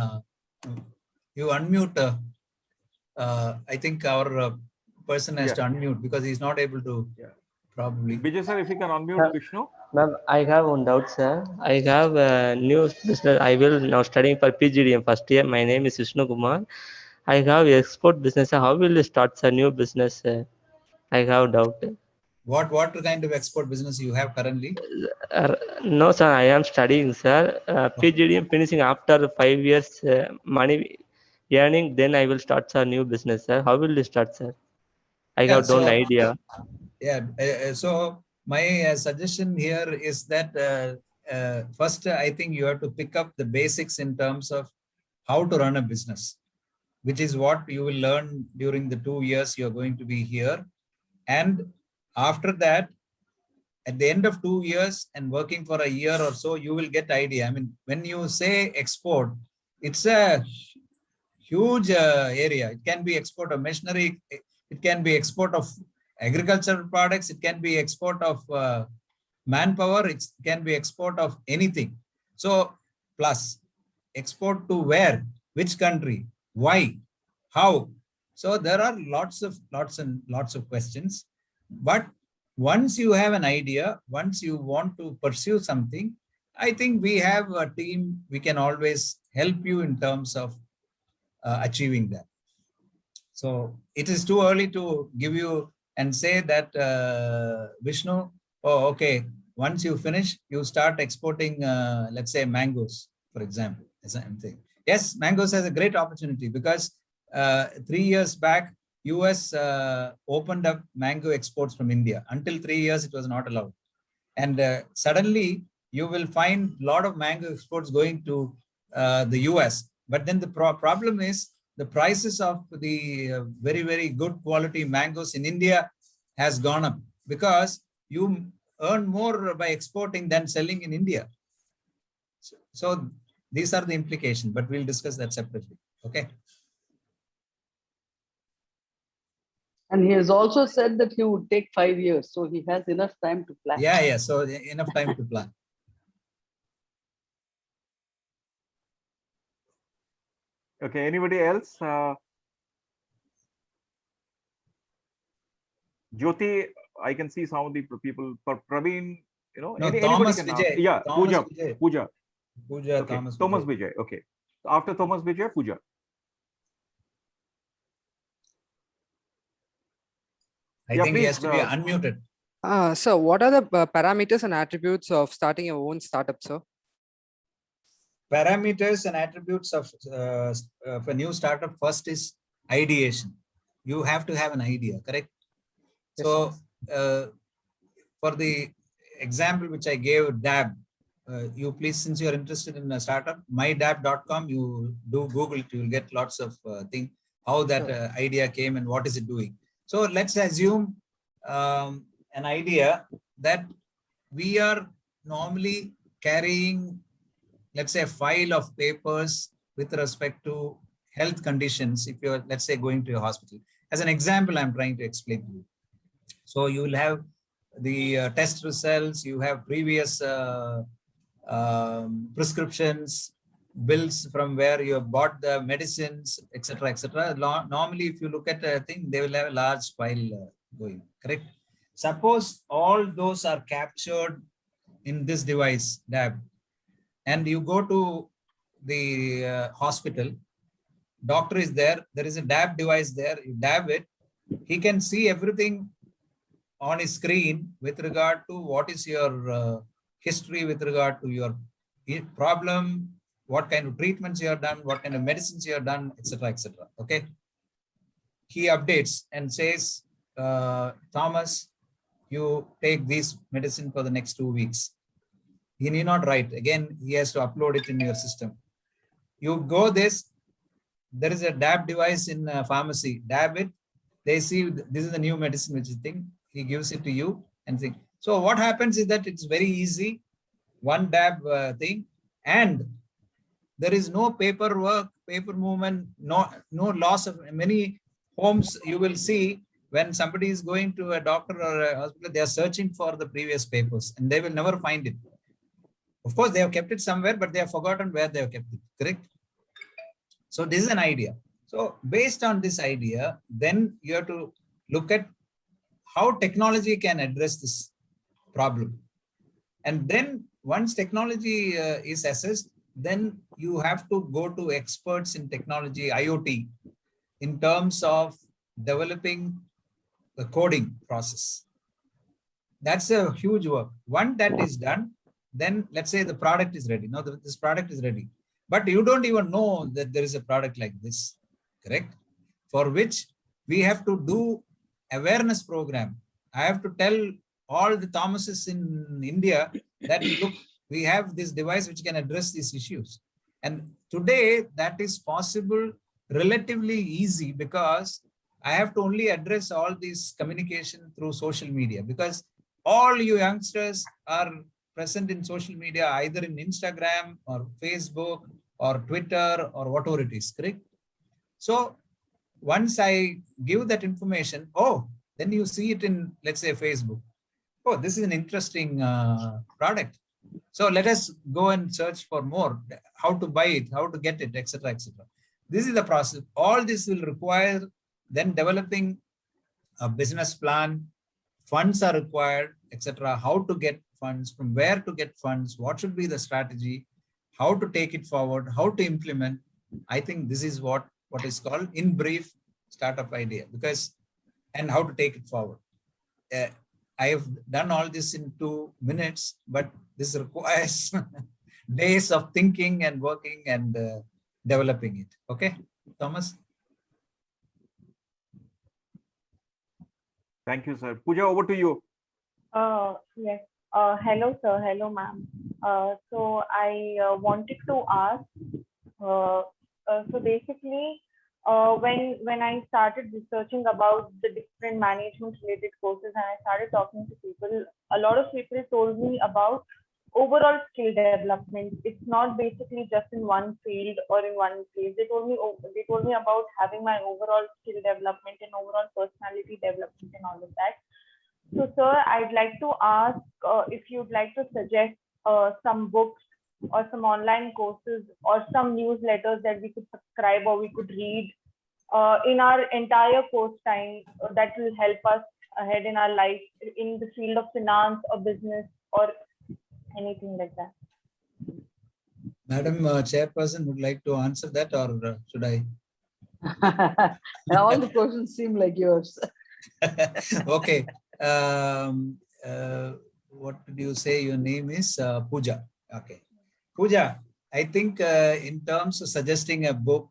You unmute. I think our person has Yeah. to unmute because he's not able to Yeah. probably. Vijay sir, if you can unmute Vishnu. Ma'am, I have one doubt, sir. I have a new business. I will now studying for PGDM first year. My name is Vishnu Kumar. I have export business. How will you start a new business? I have doubt. What kind of export business you have currently? No, sir. I am studying, sir. PGDM finishing after 5 years. Money earning. Then I will start a new business, sir. How will you start, sir? I Yeah, have no so idea. yeah, so my suggestion here is that first, I think you have to pick up the basics in terms of how to run a business, which is what you will learn during the 2 years you are going to be here. And after that, at the end of 2 years and working for a year or so, you will get idea. I mean, when you say export, it's a huge area. It can be export of machinery. It can be export of agricultural products. It can be export of manpower. It can be export of anything. So plus export to where, which country, why, how. So there are lots of questions. But once you have an idea, once you want to pursue something, I think we have a team. We can always help you in terms of achieving that. So it is too early to give you and say that Vishnu, oh, okay, once you finish, you start exporting, let's say mangoes, for example. Yes, mangoes has a great opportunity because 3 years back, US opened up mango exports from India. Until 3 years, it was not allowed. And suddenly you will find a lot of mango exports going to the US. But then the problem is the prices of the very, very good quality mangoes in India has gone up because you earn more by exporting than selling in India. So these are the implications, but we'll discuss that separately. Okay. And he has also said that he would take 5 years. So he has enough time to plan. Yeah. So enough time to plan. Okay, anybody else? Jyoti, I can see some of the people. Praveen, No, anybody Thomas can ask. Vijay. Yeah, Thomas Pooja. Vijay. Pooja. Pooja, Okay, Thomas Vijay. Okay. After Thomas Vijay, Pooja. I Yeah, think he please. has to be unmuted. So what are the parameters and attributes of starting your own startup, sir? Parameters and attributes of a new startup, first is ideation. You have to have an idea, correct? Yes, so for the example which I gave, DAB, you please, since you are interested in a startup, mydab.com, you do Google it, you will get lots of things, how that idea came and what is it doing. So let's assume an idea that we are normally carrying, let's say, a file of papers with respect to health conditions. If you're, let's say, going to a hospital, as an example, I'm trying to explain to you. So you will have the test results, you have previous prescriptions, bills from where you have bought the medicines, etc., etc. Normally, if you look at a thing, they will have a large file going, correct? Suppose all those are captured in this device, DAB, and you go to the hospital, doctor is there, there is a DAB device there, you dab it, he can see everything on his screen with regard to what is your history with regard to your problem, what kind of treatments you have done, what kind of medicines you have done, etc., etc. Okay. He updates and says, Thomas, you take this medicine for the next 2 weeks. He need not write. Again, he has to upload it in your system. You go this, there is a dab device in pharmacy. Dab it. They see this is the new medicine, which is thing. He gives it to you and think. So what happens is that it's very easy. One dab thing, and there is no paperwork, paper movement, no loss of many homes. You will see when somebody is going to a doctor or a hospital, they are searching for the previous papers and they will never find it. Of course, they have kept it somewhere, but they have forgotten where they have kept it, correct? So this is an idea. So based on this idea, then you have to look at how technology can address this problem. And then once technology is assessed, then you have to go to experts in technology, IoT, in terms of developing the coding process. That's a huge work. Once that is done, then let's say the product is ready. Now this product is ready, but you don't even know that there is a product like this, correct? For which we have to do awareness program. I have to tell all the Thomases in India that look, we have this device which can address these issues. And today that is possible relatively easy because I have to only address all these communication through social media, because all you youngsters are present in social media, either in Instagram or Facebook or Twitter or whatever it is, correct? So once I give that information, oh, then you see it in, let's say, Facebook. Oh, this is an interesting product. So let us go and search for more, how to buy it, how to get it, etc., etc. This is the process. All this will require then developing a business plan, funds are required, etc. How to get funds, from where to get funds, what should be the strategy, how to take it forward, how to implement. I think this is what is called, in brief, startup idea, because, and how to take it forward. I have done all this in 2 minutes, but this requires days of thinking and working and developing it. Okay, Thomas? Thank you, sir. Pooja, over to you. Yes. Hello, sir. Hello, ma'am. So I wanted to ask, so basically, when I started researching about the different management related courses and I started talking to people, a lot of people told me about overall skill development. It's not basically just in one field or in one place. They told me about having my overall skill development and overall personality development and all of that. So, sir, I'd like to ask if you'd like to suggest some books or some online courses or some newsletters that we could subscribe or we could read in our entire course time that will help us ahead in our life in the field of finance or business or anything like that. Madam Chairperson would like to answer that, or should I? All the questions seem like yours. Okay. What did you say? Your name is Pooja. Okay. Pooja, I think in terms of suggesting a book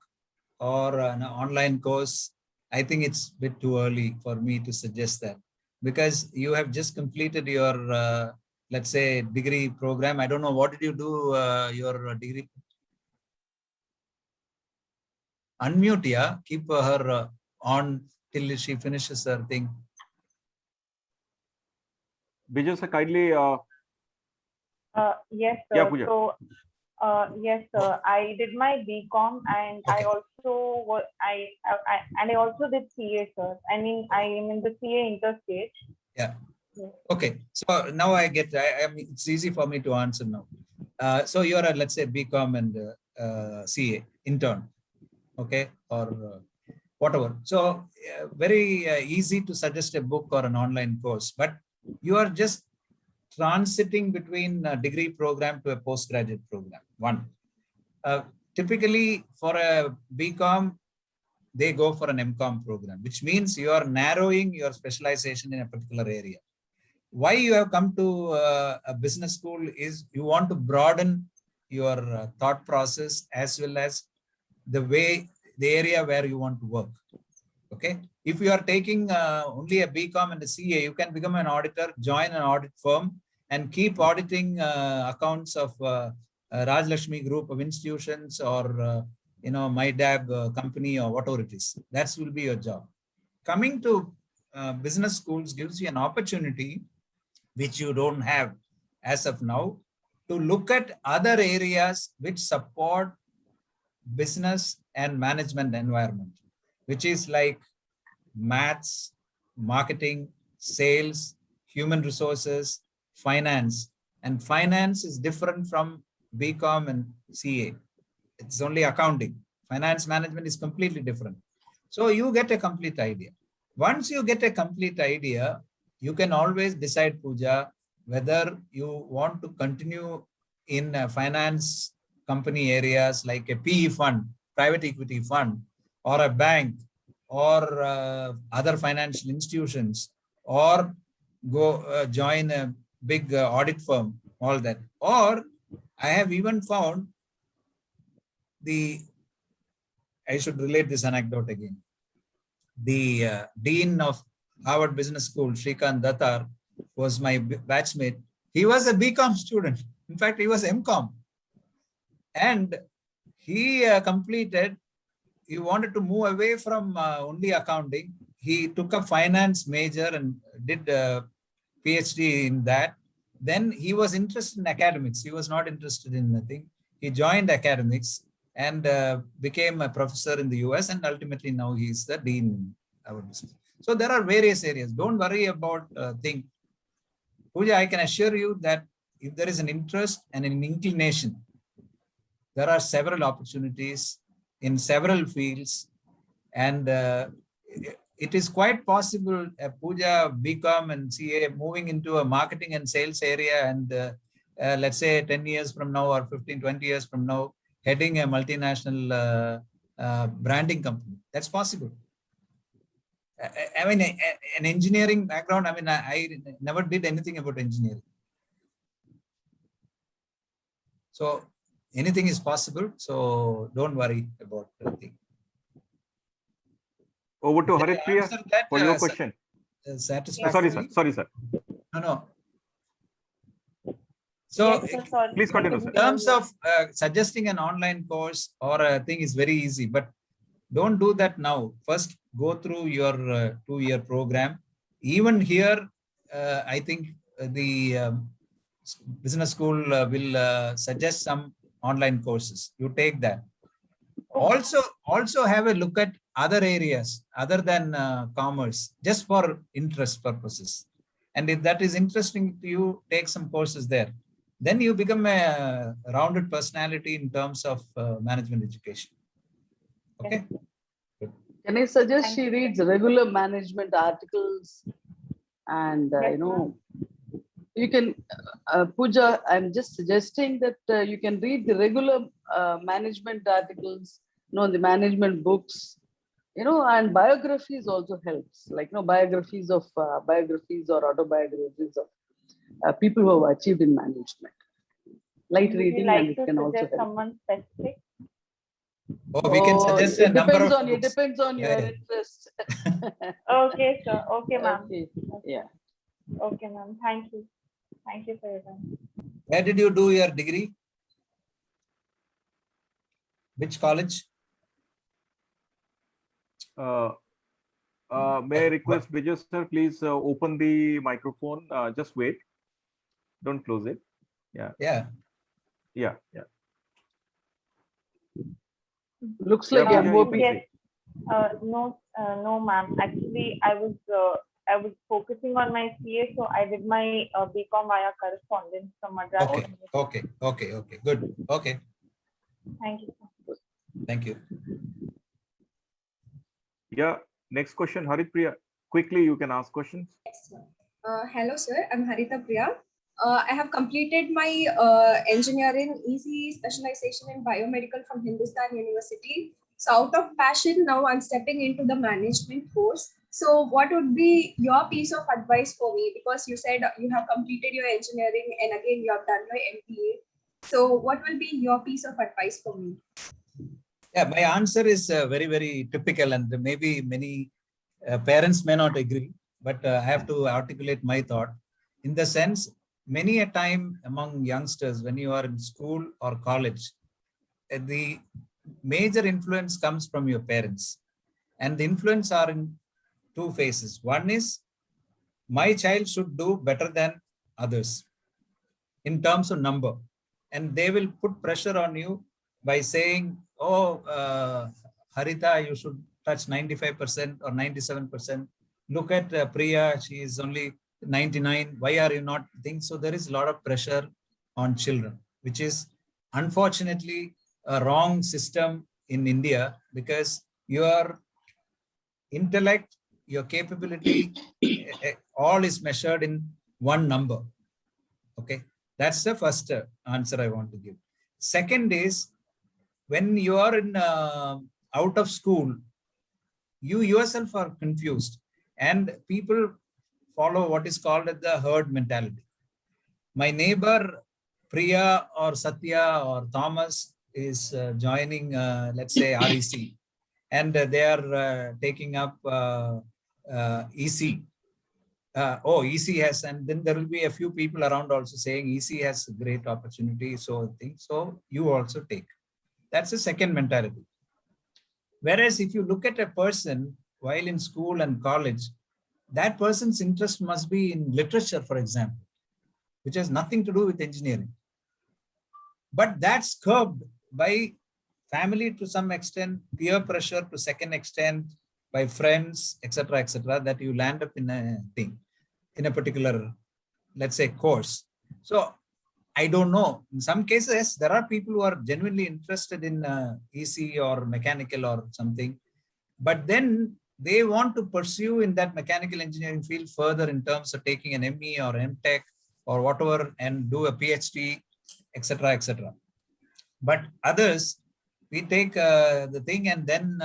or an online course, I think it's a bit too early for me to suggest that, because you have just completed your, let's say, degree program. I don't know, what did you do your degree? Unmute, yeah. Keep her on till she finishes her thing. Vijay sir, kindly. Yes, sir. Yeah, Pooja. So, yes, sir. I did my BCom and Okay. I also did CA, sir. I mean, I am in the CA interstate. Yeah. Yes. Okay. So now I get. I mean, it's easy for me to answer now. So you're a, let's say, BCom and CA intern, okay, or whatever. So very easy to suggest a book or an online course, but you are just transiting between a degree program to a postgraduate program. One, typically for a BCom, they go for an MCom program, which means you are narrowing your specialization in a particular area. Why you have come to a business school is you want to broaden your thought process as well as the area where you want to work. Okay. If you are taking only a BCom and a CA, you can become an auditor, join an audit firm, and keep auditing accounts of Raj Lakshmi group of institutions or my dab company or whatever it is. That will be your job. Coming to business schools gives you an opportunity which you don't have as of now to look at other areas which support business and management environment, which is like maths, marketing, sales, human resources, finance. And finance is different from BCom and CA. It's only accounting. Finance management is completely different. So you get a complete idea. Once you get a complete idea, you can always decide, Pooja, whether you want to continue in finance company areas like a PE fund, private equity fund, or a bank, or other financial institutions, or go join a big audit firm, all that. Or I have even found I should relate this anecdote again. The dean of Harvard Business School, Shrikant Dattar, was my batchmate. He was a BCom student. In fact, he was MCom. And he he wanted to move away from only accounting. He took a finance major and did a PhD in that. Then he was interested in academics. He was not interested in nothing. He joined academics and became a professor in the US, and ultimately now he is the dean. So there are various areas. Don't worry about things. Pooja, I can assure you that if there is an interest and an inclination, there are several opportunities in several fields, and it is quite possible Pooja, BCom and CA moving into a marketing and sales area, and let's say 10 years from now or 15, 20 years from now, heading a multinational branding company. That's possible. I mean, an engineering background, I mean, I never did anything about engineering. So anything is possible. So don't worry about anything. Over to Haritpriya for your question. Satisfactory. Sorry, sir. No. So Yes, sir, please continue, in sir. terms of suggesting an online course or a thing is very easy, but don't do that now. First, go through your 2-year program. Even here, I think the business school will suggest some online courses. You take that. Also have a look at other areas other than commerce, just for interest purposes. And if that is interesting to you, take some courses there. Then you become a rounded personality in terms of management education. Okay. Can I suggest she reads regular management articles, and you can, Pooja, I'm just suggesting that you can read the regular management articles, the management books, and biographies also helps, like biographies or autobiographies of people who have achieved in management. Light reading, and it can also help. Someone specific? Oh, we can suggest a number of books. It depends on your interest. Okay, sir. Okay, ma'am. Okay. Yeah. Okay, ma'am. Thank you. Thank you for your time. Where did you do your degree? Which college? May I request Vijay sir, please open the microphone. Just wait. Don't close it. Yeah. Yeah. Looks like MOP. Yes. No, ma'am. Actually, I was focusing on my CA, so I did my BCom via correspondence from Madras. Okay. Good. Okay. Thank you. Thank you. Yeah. Next question, Haritpriya. Quickly, you can ask questions. Yes, hello, sir. I'm Harita Priya. I have completed my engineering ECE specialization in biomedical from Hindustan University. So out of passion, now I'm stepping into the management course. So what would be your piece of advice for me? Because you said you have completed your engineering and again you have done your MBA. So what will be your piece of advice for me? Yeah, my answer is very, very typical, and maybe many parents may not agree, but I have to articulate my thought. In the sense, many a time among youngsters, when you are in school or college, the major influence comes from your parents. And the influence are in two phases. One is, my child should do better than others in terms of number. And they will put pressure on you by saying, oh, Harita, you should touch 95% or 97%. Look at Priya, she is only 99. Why are you not think? So there is a lot of pressure on children, which is unfortunately a wrong system in India, because your intellect, your capability, all is measured in one number. Okay, that's the first answer I want to give. Second is, when you are in out of school, you yourself are confused, and people follow what is called the herd mentality. My neighbor Priya or Satya or Thomas is joining, let's say, REC, and they are taking up EC. EC has, and then there will be a few people around also saying EC has a great opportunity. So I think so, you also take. That's the second mentality. Whereas if you look at a person while in school and college, that person's interest must be in literature, for example, which has nothing to do with engineering. But that's curbed by family to some extent, peer pressure to second extent, by friends, etc., that you land up in a thing, in a particular, let's say, course. So I don't know. In some cases, there are people who are genuinely interested in EC or mechanical or something, but then they want to pursue in that mechanical engineering field further in terms of taking an ME or MTech or whatever and do a PhD, etc. But others, we take the thing and then,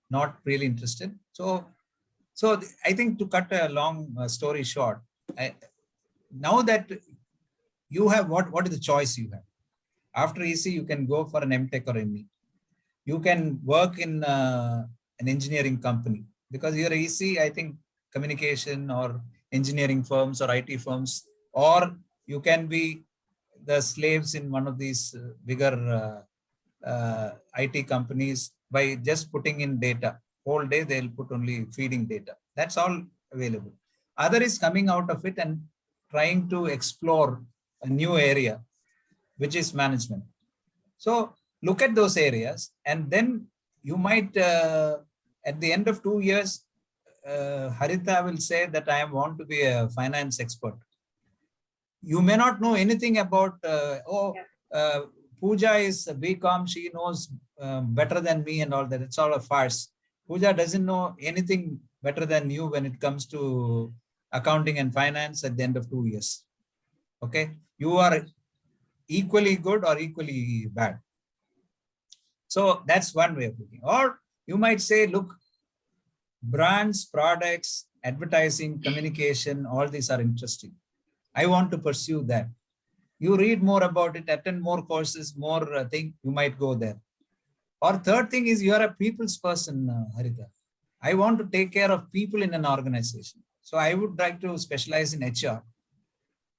not really interested. So I think, to cut a long story short, now that you have what is the choice you have? After EC, you can go for an MTech or ME. You can work in an engineering company, because you're EC, I think communication or engineering firms or IT firms, or you can be the slaves in one of these bigger IT companies by just putting in data. Whole day they'll put only feeding data. That's all available. Other is coming out of it and trying to explore a new area, which is management. So look at those areas, and then you might, at the end of 2 years, Harita will say that I want to be a finance expert. You may not know anything about, Pooja is a BCom, she knows better than me and all that. It's all a farce. Pooja doesn't know anything better than you when it comes to accounting and finance at the end of 2 years. Okay, you are equally good or equally bad. So that's one way of looking. Or you might say, look, brands, products, advertising, communication, all these are interesting. I want to pursue that. You read more about it, attend more courses, more thing, you might go there. Or third thing is, you are a people's person, Harita. I want to take care of people in an organization. So I would like to specialize in HR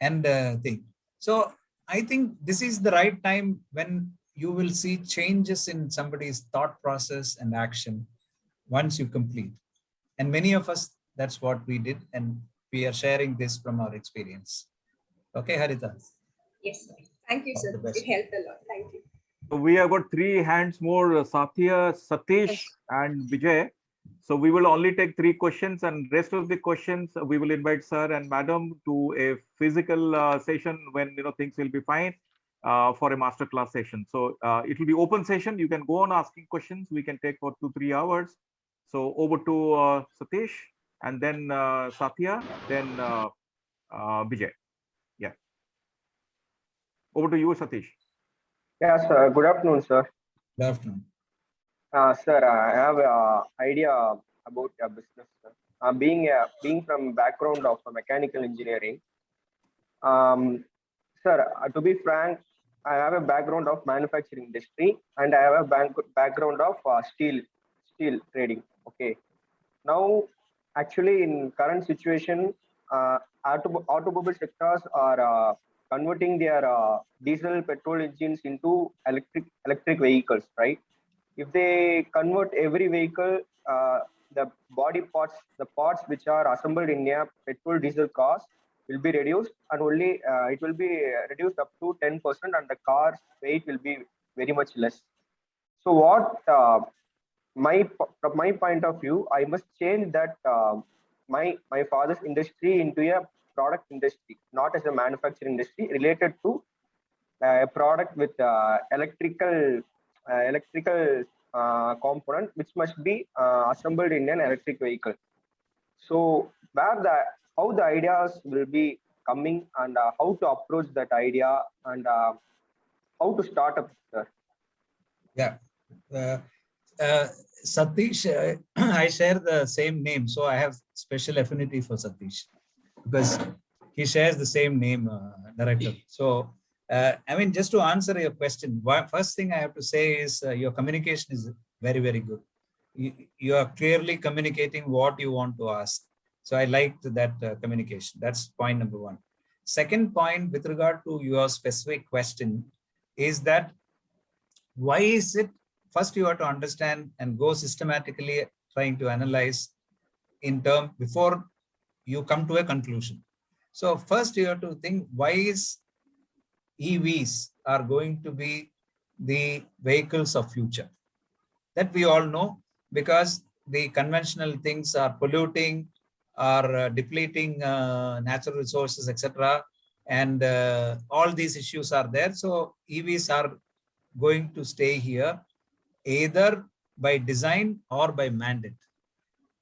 and thing. So I think this is the right time when you will see changes in somebody's thought process and action once you complete. And many of us, that's what we did. And we are sharing this from our experience. Okay, Harita. Yes, sir. Thank you, sir. It helped a lot. Thank you. So we have got 3 hands more, Satya, Satish, and Vijay. So we will only take 3 questions, and rest of the questions we will invite sir and madam to a physical session when things will be fine for a masterclass session. So it will be open session. You can go on asking questions. We can take for 2-3 hours. So over to Satish, and then Satya, then Vijay. Yeah. Over to you, Satish. Yes, sir. Good afternoon, sir. Good afternoon. Sir, I have an idea about your business. Sir. Being from background of mechanical engineering, sir, to be frank, I have a background of manufacturing industry, and I have a background of steel trading. Okay. Now, actually, in current situation, automobile sectors are converting their diesel petrol engines into electric vehicles, right? If they convert every vehicle, the body parts, the parts which are assembled in a petrol diesel cars will be reduced, and only it will be reduced up to 10%, and the car's weight will be very much less. So what from my point of view, I must change that my father's industry into a product industry, not as a manufacturing industry related to a product with electrical component which must be assembled in an electric vehicle. So how the ideas will be coming, and how to approach that idea, and how to start up, sir. Yeah. Satish, I share the same name, so I have special affinity for Satish because he shares the same name, director. So, I mean, just to answer your question, first thing I have to say is your communication is very, very good. You are clearly communicating what you want to ask. So I liked that communication. That's point number one. Second point with regard to your specific question is that why is it, first you have to understand and go systematically trying to analyze in term before you come to a conclusion. So first you have to think, why is EVs are going to be the vehicles of future? That we all know, because the conventional things are polluting, are depleting natural resources, etc. And all these issues are there. So EVs are going to stay here either by design or by mandate.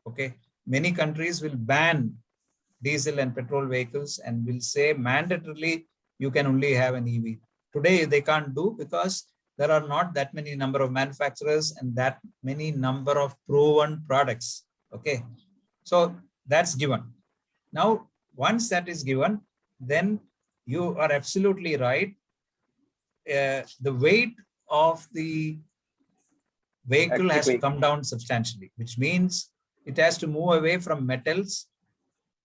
Okay, many countries will ban diesel and petrol vehicles and will say mandatorily you can only have an EV. Today they can't do because there are not that many number of manufacturers and that many number of proven products. Okay, so that's given. Now, once that is given, then you are absolutely right. The weight of the vehicle has to come down substantially, which means it has to move away from metals,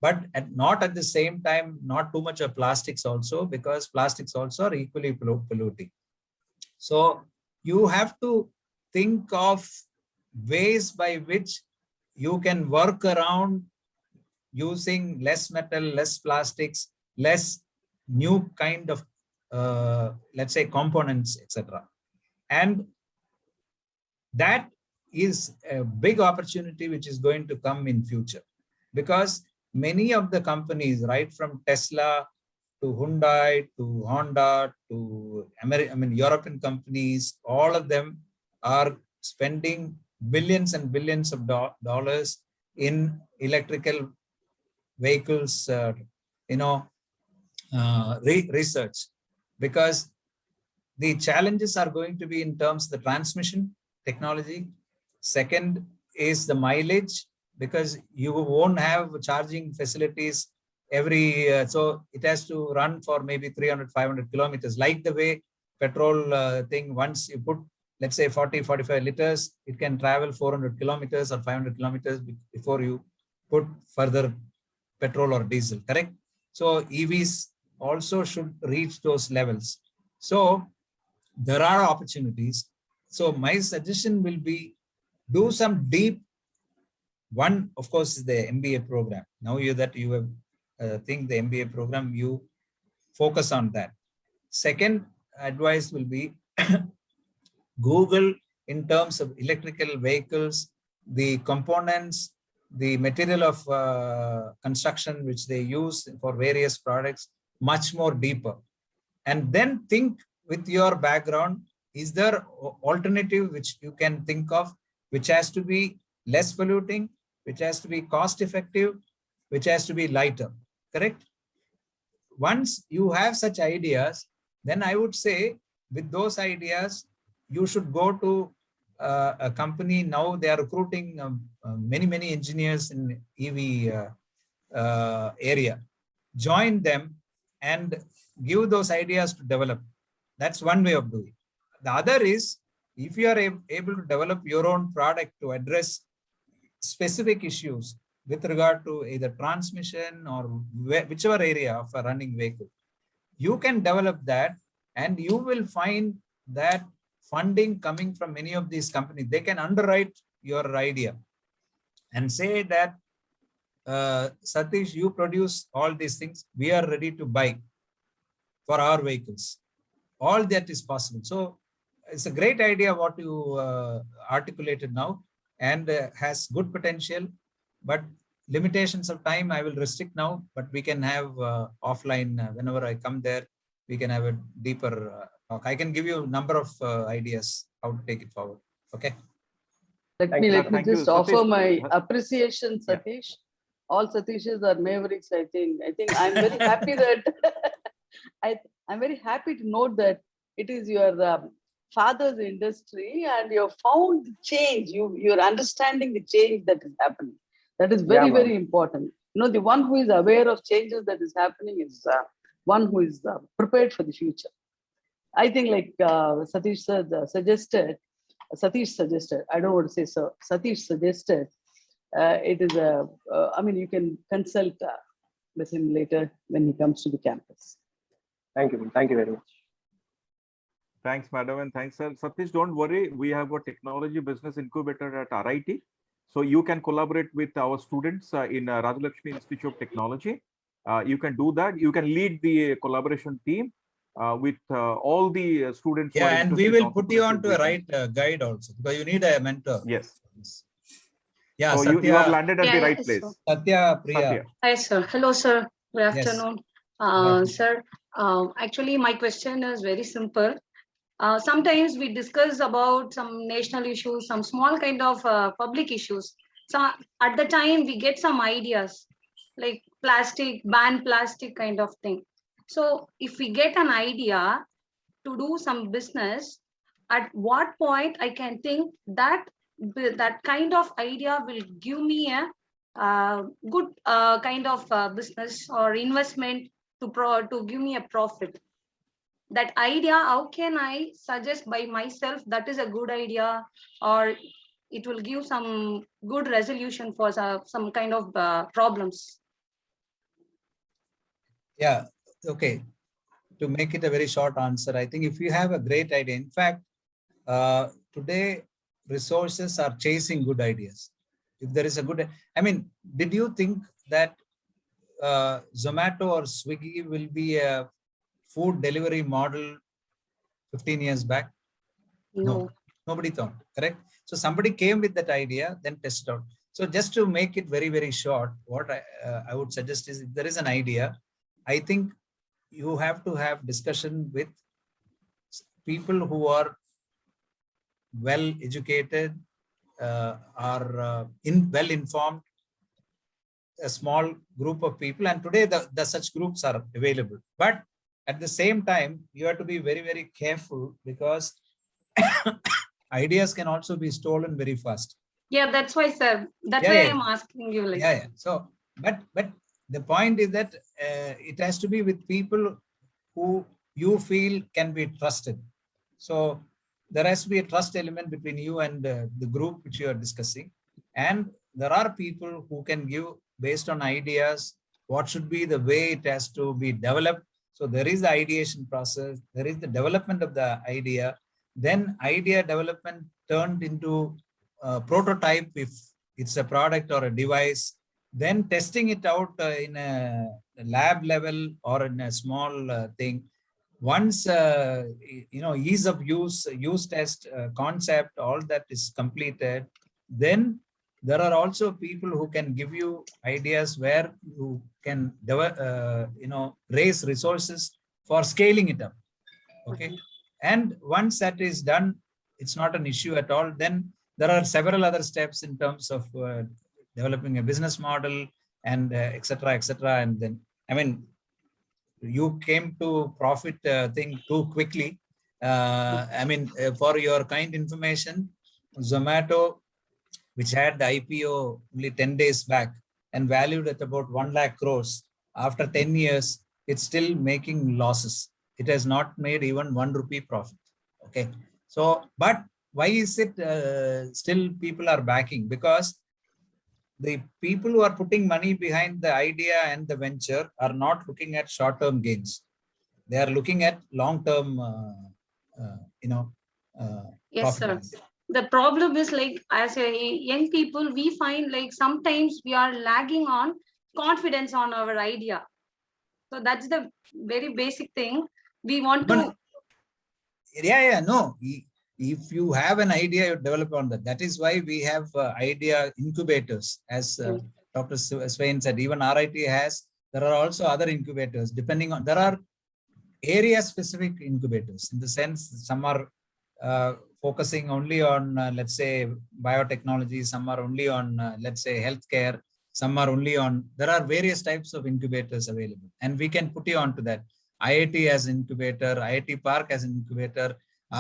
but not at the same time, not too much of plastics also, because plastics also are equally polluting. So you have to think of ways by which you can work around using less metal, less plastics, less new kind of, let's say, components, etc. And that is a big opportunity which is going to come in future, because many of the companies, right from Tesla to Hyundai to Honda to European companies, all of them are spending billions and billions of dollars in electrical vehicles, research, because the challenges are going to be in terms of the transmission technology. Second is the mileage, because you won't have charging facilities every, so it has to run for maybe 300, 500 kilometers, like the way petrol thing, once you put, let's say 40, 45 liters, it can travel 400 kilometers or 500 kilometers before you put further petrol or diesel, correct? So EVs also should reach those levels. So there are opportunities. So my suggestion will be, do some deep, one, of course, is the MBA program. Now you have think the MBA program, you focus on that. Second advice will be Google in terms of electrical vehicles, the components, the material of construction which they use for various products, much more deeper. And then think with your background, is there alternative which you can think of, which has to be less polluting, which has to be cost effective, which has to be lighter, correct? Once you have such ideas, then I would say with those ideas, you should go to a company. Now they are recruiting many engineers in EV area. Join them and give those ideas to develop. That's one way of doing it. The other is, if you are able to develop your own product to address specific issues with regard to either transmission or whichever area of a running vehicle, you can develop that, and you will find that funding coming from many of these companies. They can underwrite your idea and say that, Satish, you produce all these things, we are ready to buy for our vehicles. All that is possible. So it's a great idea what you articulated now, and has good potential, but limitations of time I will restrict now, but we can have offline whenever I come there, we can have a deeper talk. I can give you a number of ideas how to take it forward. Okay. Let Thank me you, just offer Satish. my appreciation, Yeah. Satish. All Satishes are mavericks, I think. I'm very happy that I'm very happy to note that it is your father's industry and you found the change. You're understanding the change that is happening. That is very, Yeah, ma'am. very important. You know, the one who is aware of changes that is happening is one who is prepared for the future. I think, like Satish said, Satish suggested, I don't want to say so, Satish suggested, it is I mean, you can consult with him later when he comes to the campus. Thank you. Thank you very much. Thanks, madam, and thanks, sir. Satish, don't worry. We have a technology business incubator at RIT. So you can collaborate with our students in Rajalakshmi Institute of Technology. You can do that. You can lead the collaboration team with all the students. Yeah, and we will put you on to a right guide also, because you need a mentor. Yes. Yeah, so Satya, you have landed at the right yes, place. sir. Satya, Priya. Satya. Hi, sir. Hello, sir. Good Yes. afternoon. afternoon. Sir, actually, my question is very simple. Sometimes we discuss about some national issues, some small kind of public issues. So at the time we get some ideas like plastic, ban plastic kind of thing. So if we get an idea to do some business, at what point I can think that that kind of idea will give me a good kind of business or investment to give me a profit. That idea, how can I suggest by myself that is a good idea, or it will give some good resolution for some kind of problems? Yeah, okay. To make it a very short answer, I think if you have a great idea, in fact, today resources are chasing good ideas. If there is a good, I mean, did you think that Zomato or Swiggy will be a food delivery model 15 years back? No, nobody thought, correct? So somebody came with that idea, then tested out. So just to make it very, very short, what I would suggest is, if there is an idea, I think you have to have discussion with people who are well educated, are well informed, a small group of people, and today the such groups are available. But at the same time, you have to be very, very careful, because ideas can also be stolen very fast. Yeah, that's why, sir. That's why I'm asking you. Like, yeah. So, but the point is that it has to be with people who you feel can be trusted. So there has to be a trust element between you and the group which you are discussing. And there are people who can give, based on ideas, what should be the way it has to be developed. So there is the ideation process, there is the development of the idea, then idea development turned into prototype if it's a product or a device, then testing it out in a lab level or in a small thing. Once ease of use test, concept, all that is completed, then there are also people who can give you ideas where you can raise resources for scaling it up. Okay. And once that is done, it's not an issue at all. Then there are several other steps in terms of developing a business model and etc. And then, I mean, you came to profit thing too quickly. I mean, for your kind information, Zomato, which had the IPO only 10 days back and valued at about 1 lakh crores, after 10 years, it's still making losses. It has not made even 1 rupee profit. Okay. So, but why is it still people are backing? Because the people who are putting money behind the idea and the venture are not looking at short-term gains. They are looking at long-term, Yes, sir. profitability. The problem is like as a young people, we find like sometimes we are lagging on confidence on our idea. So that's the very basic thing. We want to. No. If you have an idea, you develop on that. That is why we have idea incubators, as Dr. Swain said. Even RIT has. There are also other incubators. Depending on, there are area-specific incubators. In the sense, some are focusing only on, let's say, biotechnology. Some are only on, let's say, healthcare. Some are only on. There are various types of incubators available, and we can put you on to that. IIT as incubator, IIT Park as incubator,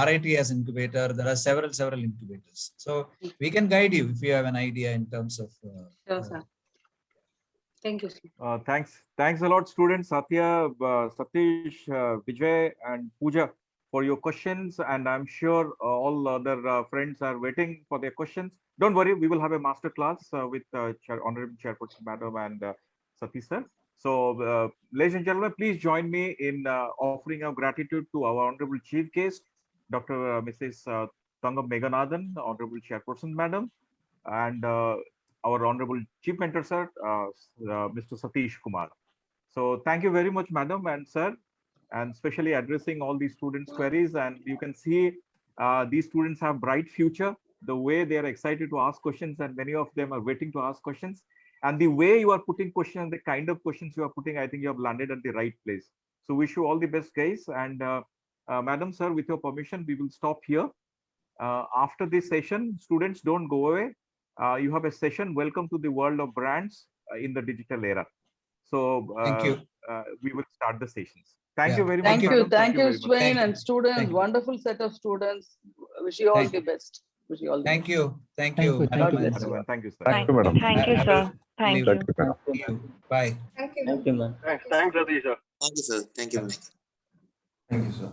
RIT as incubator. There are several incubators. So we can guide you if you have an idea in terms of. Sure, sir. Thank you, sir. Thanks a lot, students. Satya, Satish, Vijay, and Pooja for your questions. And I'm sure all other friends are waiting for their questions. Don't worry, we will have a master class with Honorable Chairperson Madam and Satish sir. So, ladies and gentlemen, please join me in offering our gratitude to our Honorable Chief Guest, Dr. Mrs. Tangam Meghanathan, Honorable Chairperson Madam, and our Honorable Chief Mentor, sir, Mr. Satish Kumar. So thank you very much, Madam and Sir, and especially addressing all these students' queries. And you can see these students have bright future, the way they are excited to ask questions, and many of them are waiting to ask questions. And the way you are putting questions, the kind of questions you are putting, I think you have landed at the right place. So wish you all the best, guys. And Madam, Sir, with your permission, we will stop here. After this session, students, don't go away. You have a session, Welcome to the World of Brands in the Digital Era. So Thank you. We will start the sessions. Thank Yeah. you very Thank much. you. Madam. Thank you, very much. Swain Thank and you. students. Thank you. Wonderful set of students. Wish you all Thank the you. best. Wish you all the Thank best. you. Thank you. God Madam. bless, Madam, and thank you, sir. Thank you, madam. Thank you, sir. Thank you. See you. Bye. Thank you. Thank you, ma'am. Thanks, Satish, sir. Thank you, sir. Thank you, ma'am. Thank you, sir.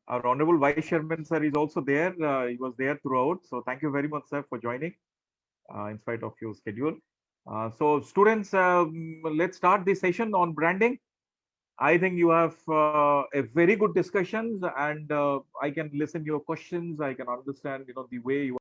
Our Honorable Vice Chairman, sir, is also there. He was there throughout. So thank you very much, sir, for joining in spite of your schedule. So students, let's start this session on branding. I think you have a very good discussions, and I can listen your questions. I can understand, the way you